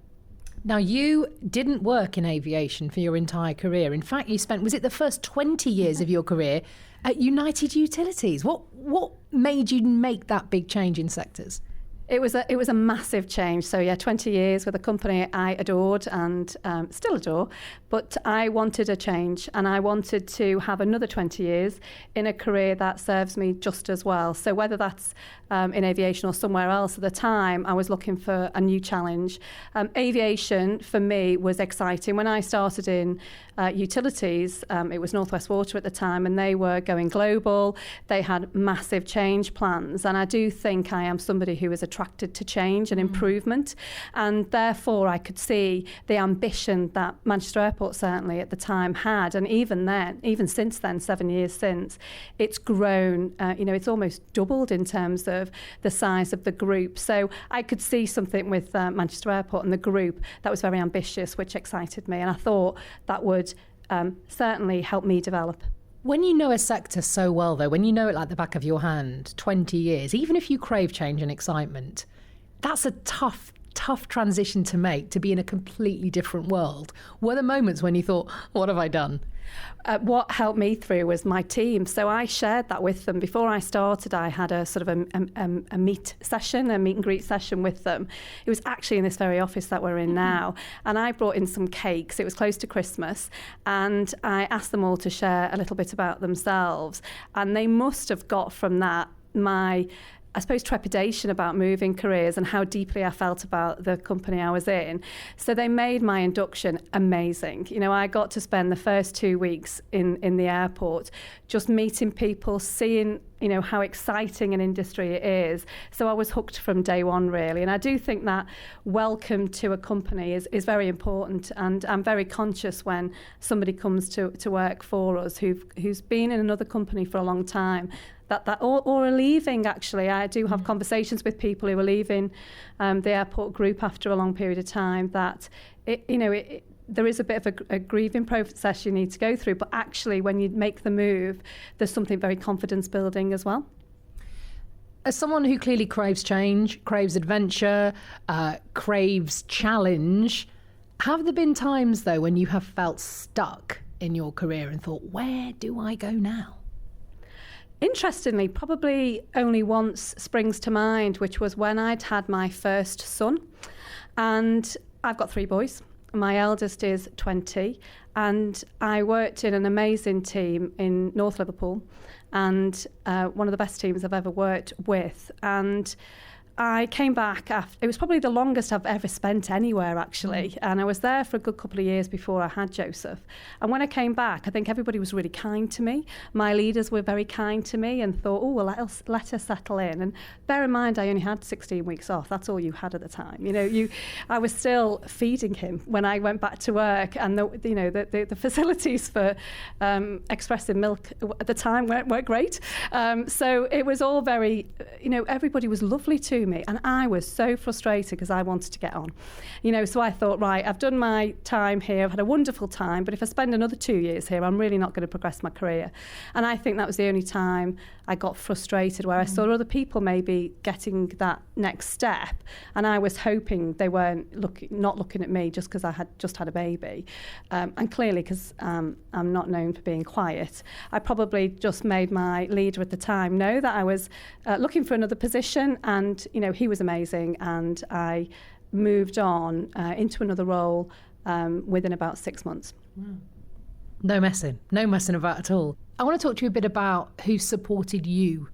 Now, you didn't work in aviation for your entire career. In fact, you spent, was it the first 20 years of your career at United Utilities? What made you make that big change in sectors? It was a massive change. So yeah, 20 years with a company I adored and still adore, but I wanted a change, and I wanted to have another 20 years in a career that serves me just as well. So whether that's in aviation or somewhere else, at the time I was looking for a new challenge. Aviation for me was exciting. When I started in utilities, it was North West Water at the time, and they were going global. They had massive change plans, and I do think I am somebody who is a attracted to change and improvement. And therefore, I could see the ambition that Manchester Airport certainly at the time had. And even since then, 7 years since, it's grown, it's almost doubled in terms of the size of the group. So I could see something with Manchester Airport and the group that was very ambitious, which excited me. And I thought that would certainly help me develop. When you know a sector so well, though, when you know it like the back of your hand, 20 years, even if you crave change and excitement, that's a tough transition to make, to be in a completely different world. Were there moments when you thought, what have I done? What helped me through was my team. So I shared that with them. Before I started, I had a sort of a meet and greet session with them. It was actually in this very office that we're in now. And I brought in some cakes. It was close to Christmas. And I asked them all to share a little bit about themselves. And they must have got from that I suppose, trepidation about moving careers and how deeply I felt about the company I was in. So they made my induction amazing. I got to spend the first 2 weeks in the airport just meeting people, seeing, how exciting an industry it is. So I was hooked from day one, really. And I do think that welcome to a company is very important. And I'm very conscious when somebody comes to work for us who's been in another company for a long time, or are leaving. Actually, I do have conversations with people who are leaving the airport group after a long period of time. That there is a bit of a grieving process you need to go through, but actually, when you make the move, there's something very confidence building as well. As someone who clearly craves change, craves adventure, craves challenge, have there been times though when you have felt stuck in your career and thought, where do I go now? Interestingly, probably only once springs to mind, which was when I'd had my first son. And I've got 3 boys. My eldest is 20. And I worked in an amazing team in North Liverpool, and one of the best teams I've ever worked with. And I came back after, it was probably the longest I've ever spent anywhere, actually. And I was there for a good couple of years before I had Joseph. And when I came back, I think everybody was really kind to me. My leaders were very kind to me and thought, let us settle in. And bear in mind, I only had 16 weeks off. That's all you had at the time. I was still feeding him when I went back to work. And the facilities for expressing milk at the time weren't great. So it was all very, everybody was lovely to me, and I was so frustrated because I wanted to get on. So I thought, right, I've done my time here, I've had a wonderful time, but if I spend another 2 years here, I'm really not going to progress my career. And I think that was the only time I got frustrated, where I saw other people maybe getting that next step, and I was hoping they weren't not looking at me just because I had just had a baby. And clearly, because I'm not known for being quiet, I probably just made my leader at the time know that I was looking for another position, and he was amazing, and I moved on into another role within about 6 months. Wow. No messing about at all. I want to talk to you a bit about who supported you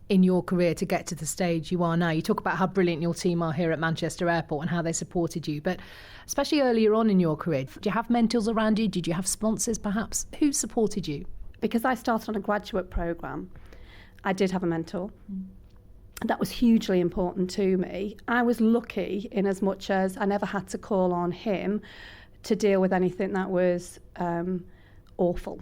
in your career to get to the stage you are now. You talk about how brilliant your team are here at Manchester Airport and how they supported you, but especially earlier on in your career, did you have mentors around you? Did you have sponsors perhaps? Who supported you? Because I started on a graduate programme, I did have a mentor. That was hugely important to me. I was lucky in as much as I never had to call on him to deal with anything that was awful.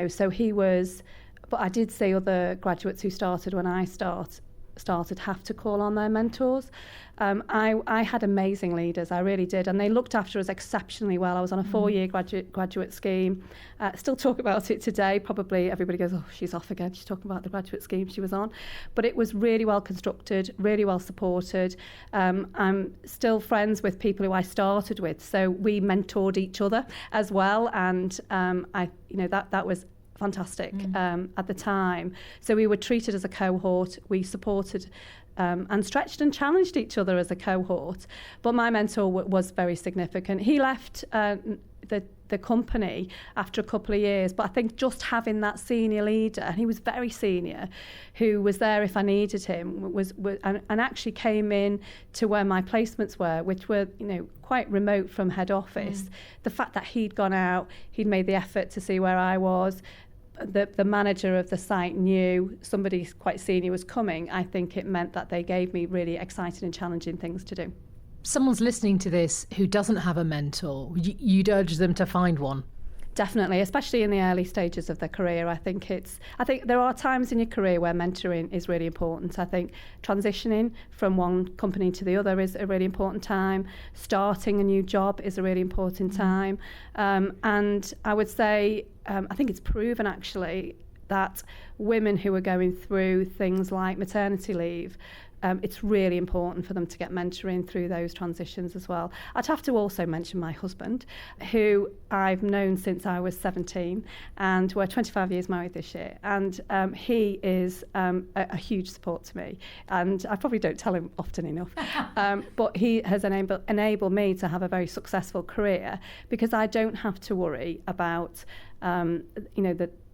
So he was, but I did see other graduates who started when I started have to call on their mentors. I had amazing leaders, I really did, and they looked after us exceptionally well. I was on a 4-year graduate scheme. Still talk about it today. Probably everybody goes, oh, she's off again. She's talking about the graduate scheme she was on. But it was really well constructed, really well supported. I'm still friends with people who I started with, so we mentored each other as well, and that was fantastic at the time. So we were treated as a cohort. We supported and stretched and challenged each other as a cohort. But my mentor was very significant. He left the company after a couple of years, but I think just having that senior leader, and he was very senior, who was there if I needed him, and actually came in to where my placements were, which were quite remote from head office. The fact that he'd gone out, he'd made the effort to see where I was, the manager of the site knew somebody quite senior was coming, I think it meant that they gave me really exciting and challenging things to do. Someone's listening to this who doesn't have a mentor, you'd urge them to find one? Definitely, especially in the early stages of their career. I think there are times in your career where mentoring is really important. I think transitioning from one company to the other is a really important time. Starting a new job is a really important time. And I would say, I think it's proven actually that women who are going through things like maternity leave, it's really important for them to get mentoring through those transitions as well. I'd have to also mention my husband, who I've known since I was 17, and we're 25 years married this year. And he is a huge support to me. And I probably don't tell him often enough. But he has enabled me to have a very successful career, because I don't have to worry about,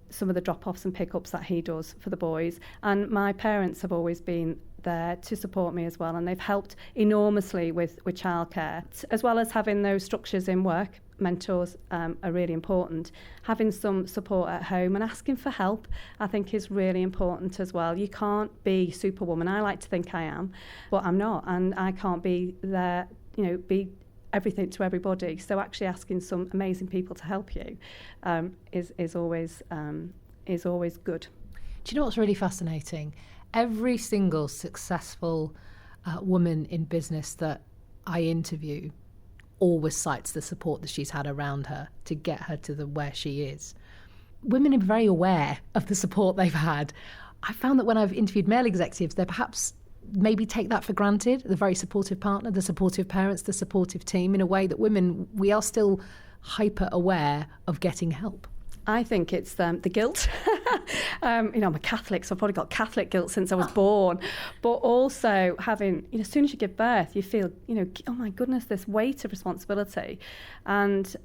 some of the drop-offs and pick-ups that he does for the boys. And my parents have always been there to support me as well, and they've helped enormously with childcare, as well as having those structures in work. Mentors are really important. Having some support at home and asking for help, I think, is really important as well. You can't be superwoman. I like to think I am, but I'm not, and I can't be there, be everything to everybody. So actually asking some amazing people to help you is always good. Do you know what's really fascinating? Every single successful woman in business that I interview always cites the support that she's had around her to get her to where she is. Women are very aware of the support they've had. I found that when I've interviewed male executives, they perhaps maybe take that for granted, the very supportive partner, the supportive parents, the supportive team, in a way that women, we are still hyper aware of getting help. I think it's the guilt. I'm a Catholic, so I've probably got Catholic guilt since I was born. But also having, as soon as you give birth, you feel, oh my goodness, this weight of responsibility. And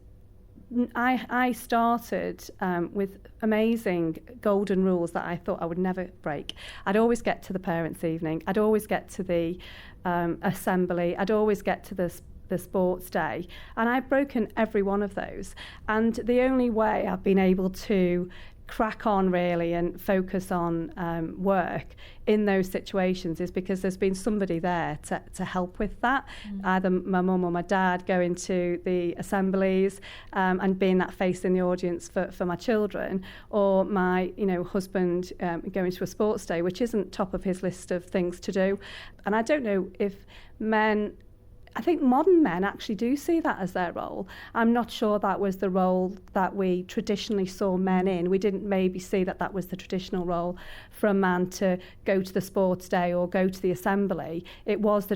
I started with amazing golden rules that I thought I would never break. I'd always get to the parents' evening. I'd always get to the assembly. I'd always get to the sports day, and I've broken every one of those. And the only way I've been able to crack on really and focus on work in those situations is because there's been somebody there to help with that. Either my mum or my dad going to the assemblies and being that face in the audience for my children, or my husband going to a sports day, which isn't top of his list of things to do. And I don't know if I think modern men actually do see that as their role. I'm not sure that was the role that we traditionally saw men in. We didn't maybe see that was the traditional role for a man to go to the sports day or go to the assembly. It was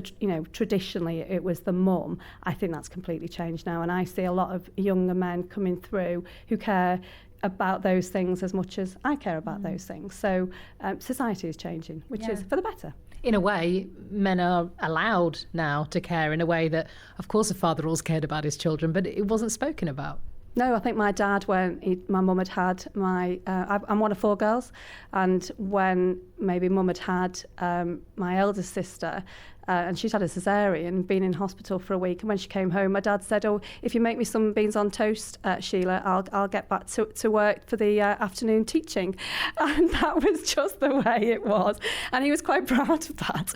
traditionally it was the mum. I think that's completely changed now, and I see a lot of younger men coming through who care about those things as much as I care about those things. So society is changing, which is for the better. In a way, men are allowed now to care in a way that, of course, a father always cared about his children, but it wasn't spoken about. No, I think my dad, when my mum had I'm one of 4 girls, and when maybe mum had my eldest sister, and she'd had a cesarean, been in hospital for a week, and when she came home, my dad said, "Oh, if you make me some beans on toast, Sheila, I'll get back to work for the afternoon teaching." And that was just the way it was, and he was quite proud of that.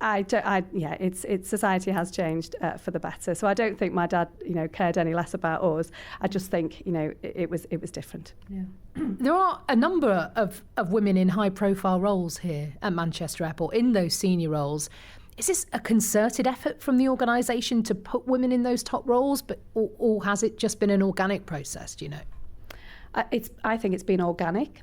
It's society has changed for the better. So I don't think my dad, cared any less about us. I just think, it was different. Yeah. There are a number of women in high-profile roles here at Manchester Airport, in those senior roles. Is this a concerted effort from the organisation to put women in those top roles, or has it just been an organic process, do you know? I think it's been organic.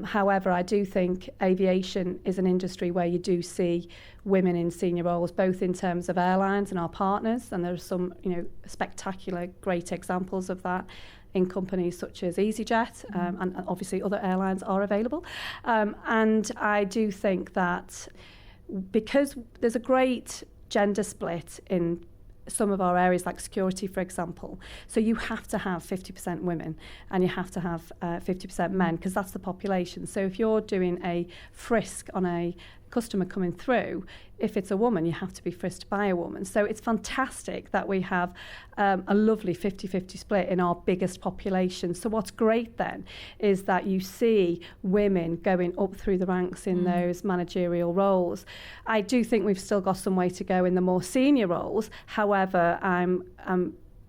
However, I do think aviation is an industry where you do see women in senior roles, both in terms of airlines and our partners, and there are some, spectacular, great examples of that in companies such as EasyJet, and obviously other airlines are available. And I do think that because there's a great gender split in some of our areas like security, for example. So you have to have 50% women and you have to have 50% men, because that's the population. So if you're doing a frisk on a customer coming through, if it's a woman, you have to be frisked by a woman. So it's fantastic that we have a lovely 50-50 split in our biggest population. So what's great then is that you see women going up through the ranks in those managerial roles. I do think we've still got some way to go in the more senior roles. However,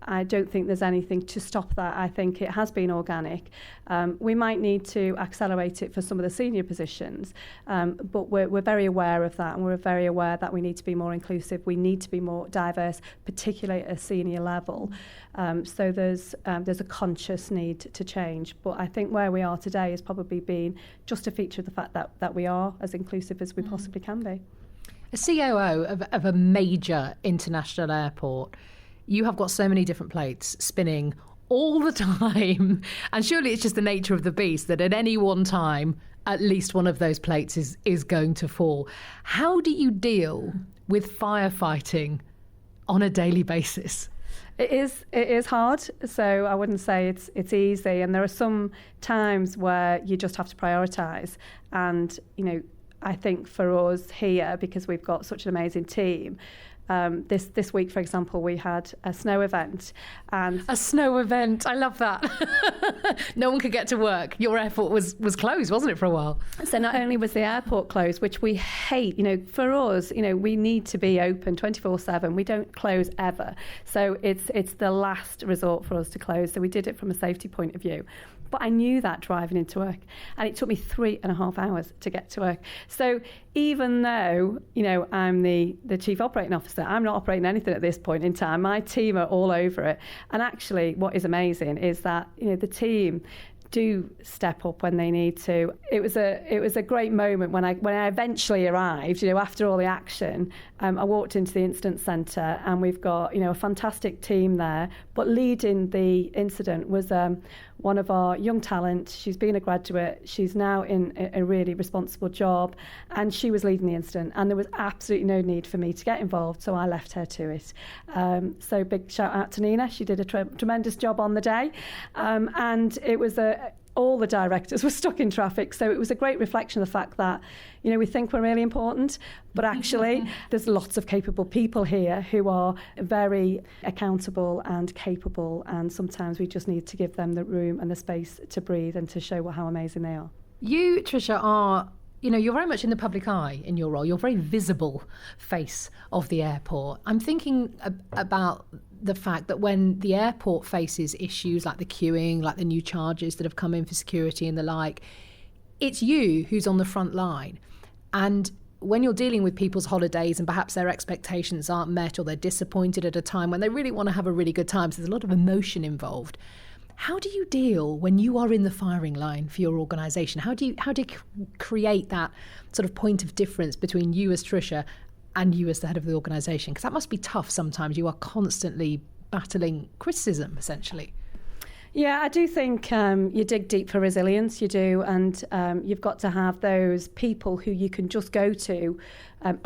I don't think there's anything to stop that. I think it has been organic. We might need to accelerate it for some of the senior positions, but we're very aware of that, and we're very aware that we need to be more inclusive. We need to be more diverse, particularly at a senior level. So there's a conscious need to change. But I think where we are today has probably been just a feature of the fact that we are as inclusive as we possibly can be. A COO of a major international airport, you have got so many different plates spinning all the time. And surely it's just the nature of the beast that at any one time, at least one of those plates is going to fall. How do you deal with firefighting on a daily basis? It is hard, so I wouldn't say it's easy. And there are some times where you just have to prioritise. And, I think for us here, because we've got such an amazing team, this week, for example, we had a snow event. And a snow event, I love that. No one could get to work. Your airport was closed, wasn't it, for a while? So not only was the airport closed, which we hate, for us, we need to be open 24/7. We don't close ever. So it's the last resort for us to close. So we did it from a safety point of view. But I knew that driving into work, and it took me 3.5 hours to get to work. So even though, I'm the chief operating officer, I'm not operating anything at this point in time. My team are all over it. And actually, what is amazing is that, the team do step up when they need to. It was a great moment when I eventually arrived, after all the action. I walked into the incident centre, and we've got, a fantastic team there. But leading the incident was one of our young talent. She's been a graduate. She's now in a really responsible job, and she was leading the incident, and there was absolutely no need for me to get involved, so I left her to it. So big shout out to Nina. She did a tremendous job on the day, and it was all the directors were stuck in traffic, so it was a great reflection of the fact that, we think we're really important, but actually there's lots of capable people here who are very accountable and capable, and sometimes we just need to give them the room and the space to breathe and to show how amazing they are. You, Tricia, are... you're very much in the public eye in your role. You're a very visible face of the airport. I'm thinking about the fact that when the airport faces issues like the queuing, like the new charges that have come in for security and the like, it's you who's on the front line. And when you're dealing with people's holidays and perhaps their expectations aren't met, or they're disappointed at a time when they really want to have a really good time, so there's a lot of emotion involved. How do you deal when you are in the firing line for your organisation? How do you create that sort of point of difference between you as Tricia and you as the head of the organisation? Because that must be tough sometimes. You are constantly battling criticism, essentially. Yeah, I do think you dig deep for resilience, you do, and you've got to have those people who you can just go to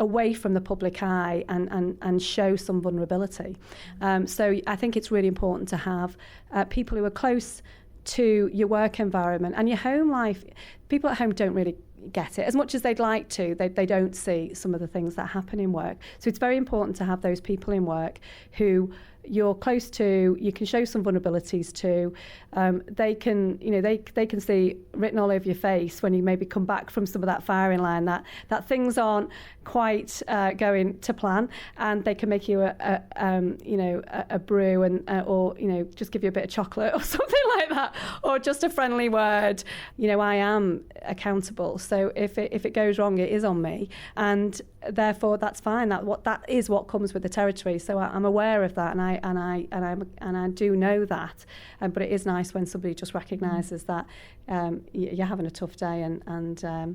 away from the public eye and show some vulnerability. So I think it's really important to have people who are close to your work environment and your home life. People at home don't really get it as much as they'd like to. They don't see some of the things that happen in work. So it's very important to have those people in work who you're close to, you can show some vulnerabilities to. They can, they can see written all over your face when you maybe come back from some of that firing line that things aren't quite going to plan, and they can make you a brew or just give you a bit of chocolate or something like that, or just a friendly word. I am accountable, so if it goes wrong, it is on me, and therefore that's fine. That is what comes with the territory. So I'm aware of that, and I do know that. But it is nice when somebody just recognises that you're having a tough day, and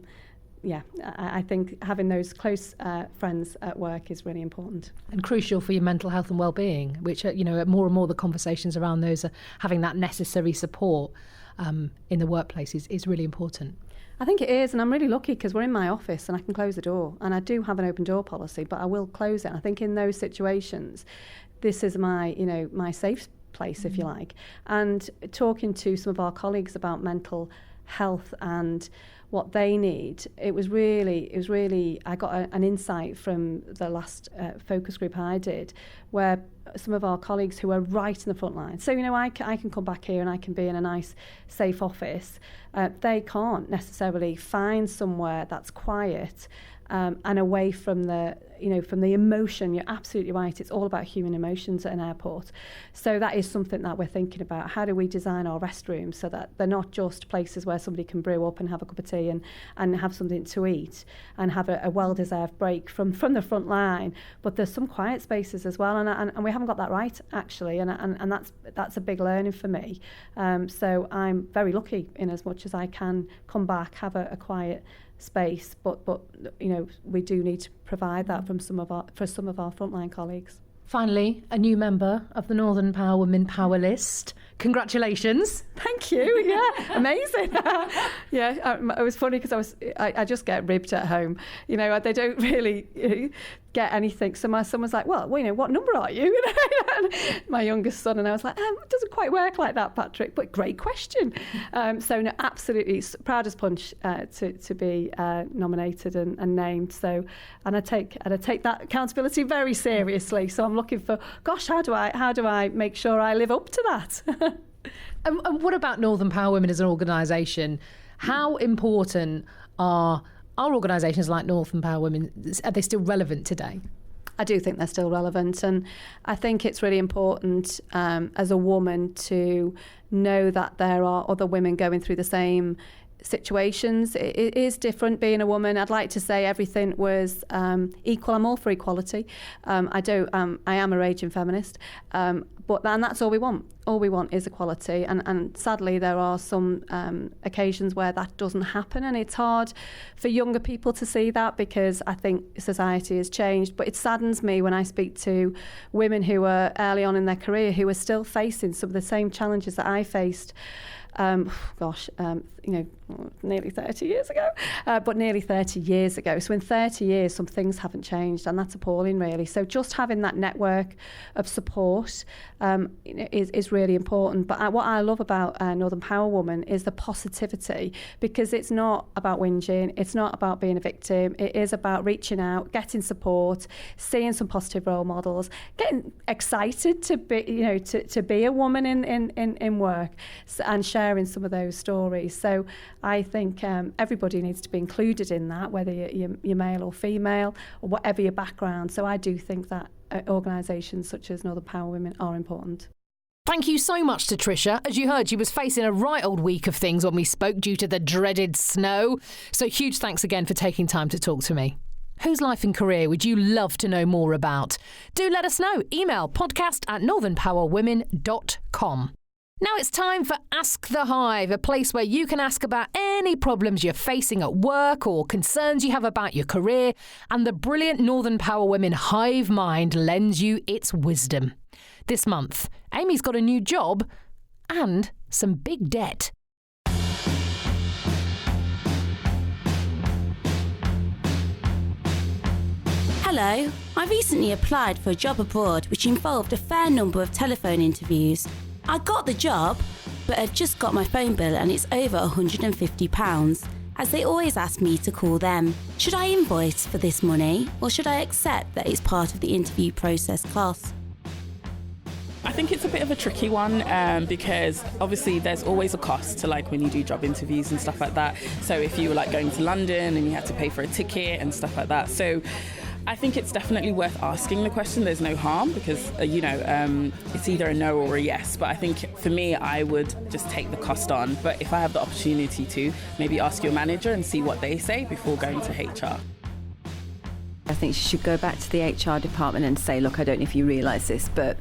I think having those close friends at work is really important and crucial for your mental health and well-being. Which more and more the conversations around those are having that necessary support in the workplace is really important. I think it is, and I'm really lucky because we're in my office and I can close the door, and I do have an open door policy, but I will close it. And I think in those situations, this is my my safe place, if you like. And talking to some of our colleagues about mental health and what they need. It was really, I got an insight from the last focus group I did, where some of our colleagues who are right in the front line, so, you know, I can come back here and I can be in a nice, safe office. They can't necessarily find somewhere that's quiet and away from the, you know, from the emotion. You're absolutely right. It's all about human emotions at an airport. So that is something that we're thinking about. How do we design our restrooms so that they're not just places where somebody can brew up and have a cup of tea and have something to eat and have a well-deserved break from the front line, but there's some quiet spaces as well, and we haven't got that right, actually, and that's a big learning for me. So I'm very lucky in as much as I can come back, have a quiet space, but you know, we do need to provide that for some of our frontline colleagues. Finally, a new member of the Northern Power Women Power List. Congratulations. Thank you. Yeah, amazing. Yeah, it was funny because I just get ribbed at home. You know, they don't really get anything. So my son was like, well, you know, what number are you? My youngest son, and I was like, it doesn't quite work like that, Patrick, but great question. So no, absolutely proud as punch to be nominated and named. So, and I take that accountability very seriously. So I'm looking for, gosh, how do I make sure I live up to that? And what about Northern Power Women as an organisation? How important are our organisations like Northern Power Women? Are they still relevant today? I do think they're still relevant, and I think it's really important as a woman to know that there are other women going through the same situations. It is different being a woman. I'd like to say everything was equal. I'm all for equality. I am a raging feminist, but that's all we want. All we want is equality, and sadly there are some occasions where that doesn't happen, and it's hard for younger people to see that because I think society has changed. But it saddens me when I speak to women who are early on in their career who are still facing some of the same challenges that I faced. You know, nearly 30 years ago, but nearly 30 years ago. So in 30 years, some things haven't changed, and that's appalling, really. So just having that network of support is really important. But what I love about Northern Power Woman is the positivity, because it's not about whinging, it's not about being a victim. It is about reaching out, getting support, seeing some positive role models, getting excited to be, you know, to be a woman in work, and sharing some of those stories. So I think everybody needs to be included in that, whether you're male or female or whatever your background. So I do think that organisations such as Northern Power Women are important. Thank you so much to Tricia. As you heard, she was facing a right old week of things when we spoke due to the dreaded snow. So huge thanks again for taking time to talk to me. Whose life and career would you love to know more about? Do let us know. Email podcast@northernpowerwomen.com. Now it's time for Ask The Hive, a place where you can ask about any problems you're facing at work or concerns you have about your career, and the brilliant Northern Power Women Hive Mind lends you its wisdom. This month, Amy's got a new job and some big debt. Hello, I recently applied for a job abroad which involved a fair number of telephone interviews. I got the job, but I've just got my phone bill and it's over £150, as they always ask me to call them. Should I invoice for this money, or should I accept that it's part of the interview process cost? I think it's a bit of a tricky one because obviously there's always a cost to, like, when you do job interviews and stuff like that. So if you were like going to London and you had to pay for a ticket and stuff like that. So I think it's definitely worth asking the question. There's no harm because, it's either a no or a yes. But I think for me, I would just take the cost on. But if I have the opportunity to, maybe ask your manager and see what they say before going to HR. I think you should go back to the HR department and say, look, I don't know if you realise this, but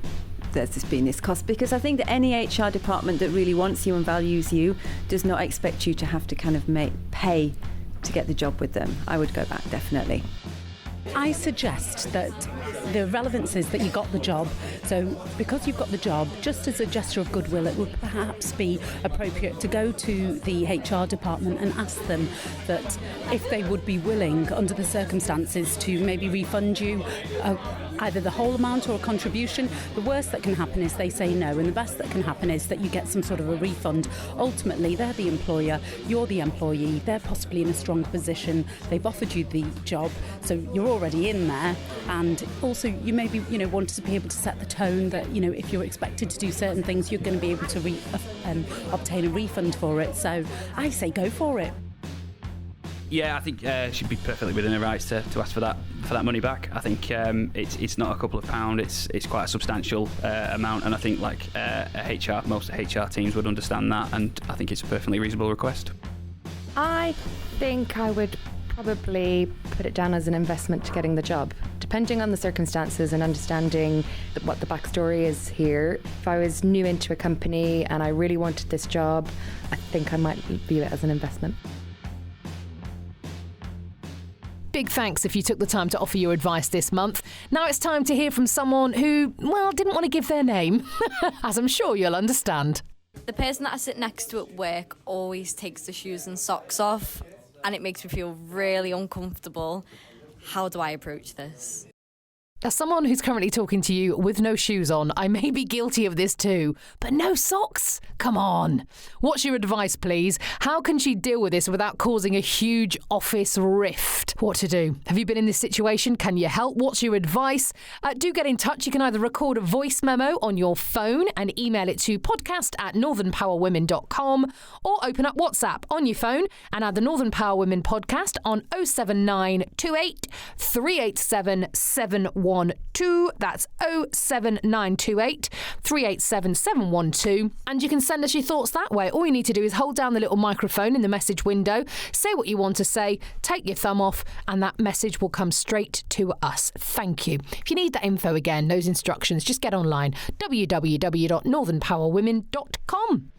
there's just been this cost. Because I think that any HR department that really wants you and values you does not expect you to have to kind of pay to get the job with them. I would go back, definitely. I suggest that the relevance is that you got the job. So because you've got the job, just as a gesture of goodwill, it would perhaps be appropriate to go to the HR department and ask them that if they would be willing, under the circumstances, to maybe refund you either the whole amount or a contribution. The worst that can happen is they say no, and the best that can happen is that you get some sort of a refund. Ultimately, they're the employer, you're the employee, they're possibly in a strong position, they've offered you the job, so you're already in there, and also you maybe want to be able to set the tone that if you're expected to do certain things, you're going to be able to obtain a refund for it. So I say go for it. Yeah, I think she'd be perfectly within her rights to ask for that money back. I think it's not a couple of pounds; it's quite a substantial amount, and I think most HR teams would understand that, and I think it's a perfectly reasonable request. I think I would probably put it down as an investment to getting the job, depending on the circumstances and understanding what the backstory is here. If I was new into a company and I really wanted this job, I think I might view it as an investment. Big thanks if you took the time to offer your advice this month. Now it's time to hear from someone who, didn't want to give their name, as I'm sure you'll understand. The person that I sit next to at work always takes the shoes and socks off, and it makes me feel really uncomfortable. How do I approach this? As someone who's currently talking to you with no shoes on, I may be guilty of this too. But no socks? Come on. What's your advice, please? How can she deal with this without causing a huge office rift? What to do? Have you been in this situation? Can you help? What's your advice? Do get in touch. You can either record a voice memo on your phone and email it to podcast@northernpowerwomen.com, or open up WhatsApp on your phone and add the Northern Power Women podcast on 07928 387 712. That's 07928 387 712, and you can send us your thoughts that way. All you need to do is hold down the little microphone in the message window, say what you want to say, take your thumb off, and that message will come straight to us. Thank you. If you need that info again, those instructions, just get online, www.northernpowerwomen.com.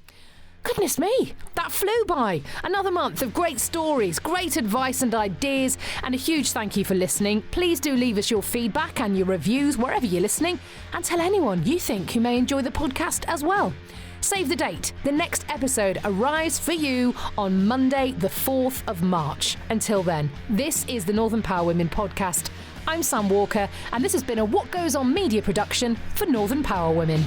Goodness me, that flew by. Another month of great stories, great advice and ideas, and a huge thank you for listening. Please do leave us your feedback and your reviews wherever you're listening, and tell anyone you think who may enjoy the podcast as well. Save the date. The next episode arrives for you on Monday, the 4th of March. Until then, this is the Northern Power Women podcast. I'm Sam Walker, and this has been a What Goes On media production for Northern Power Women.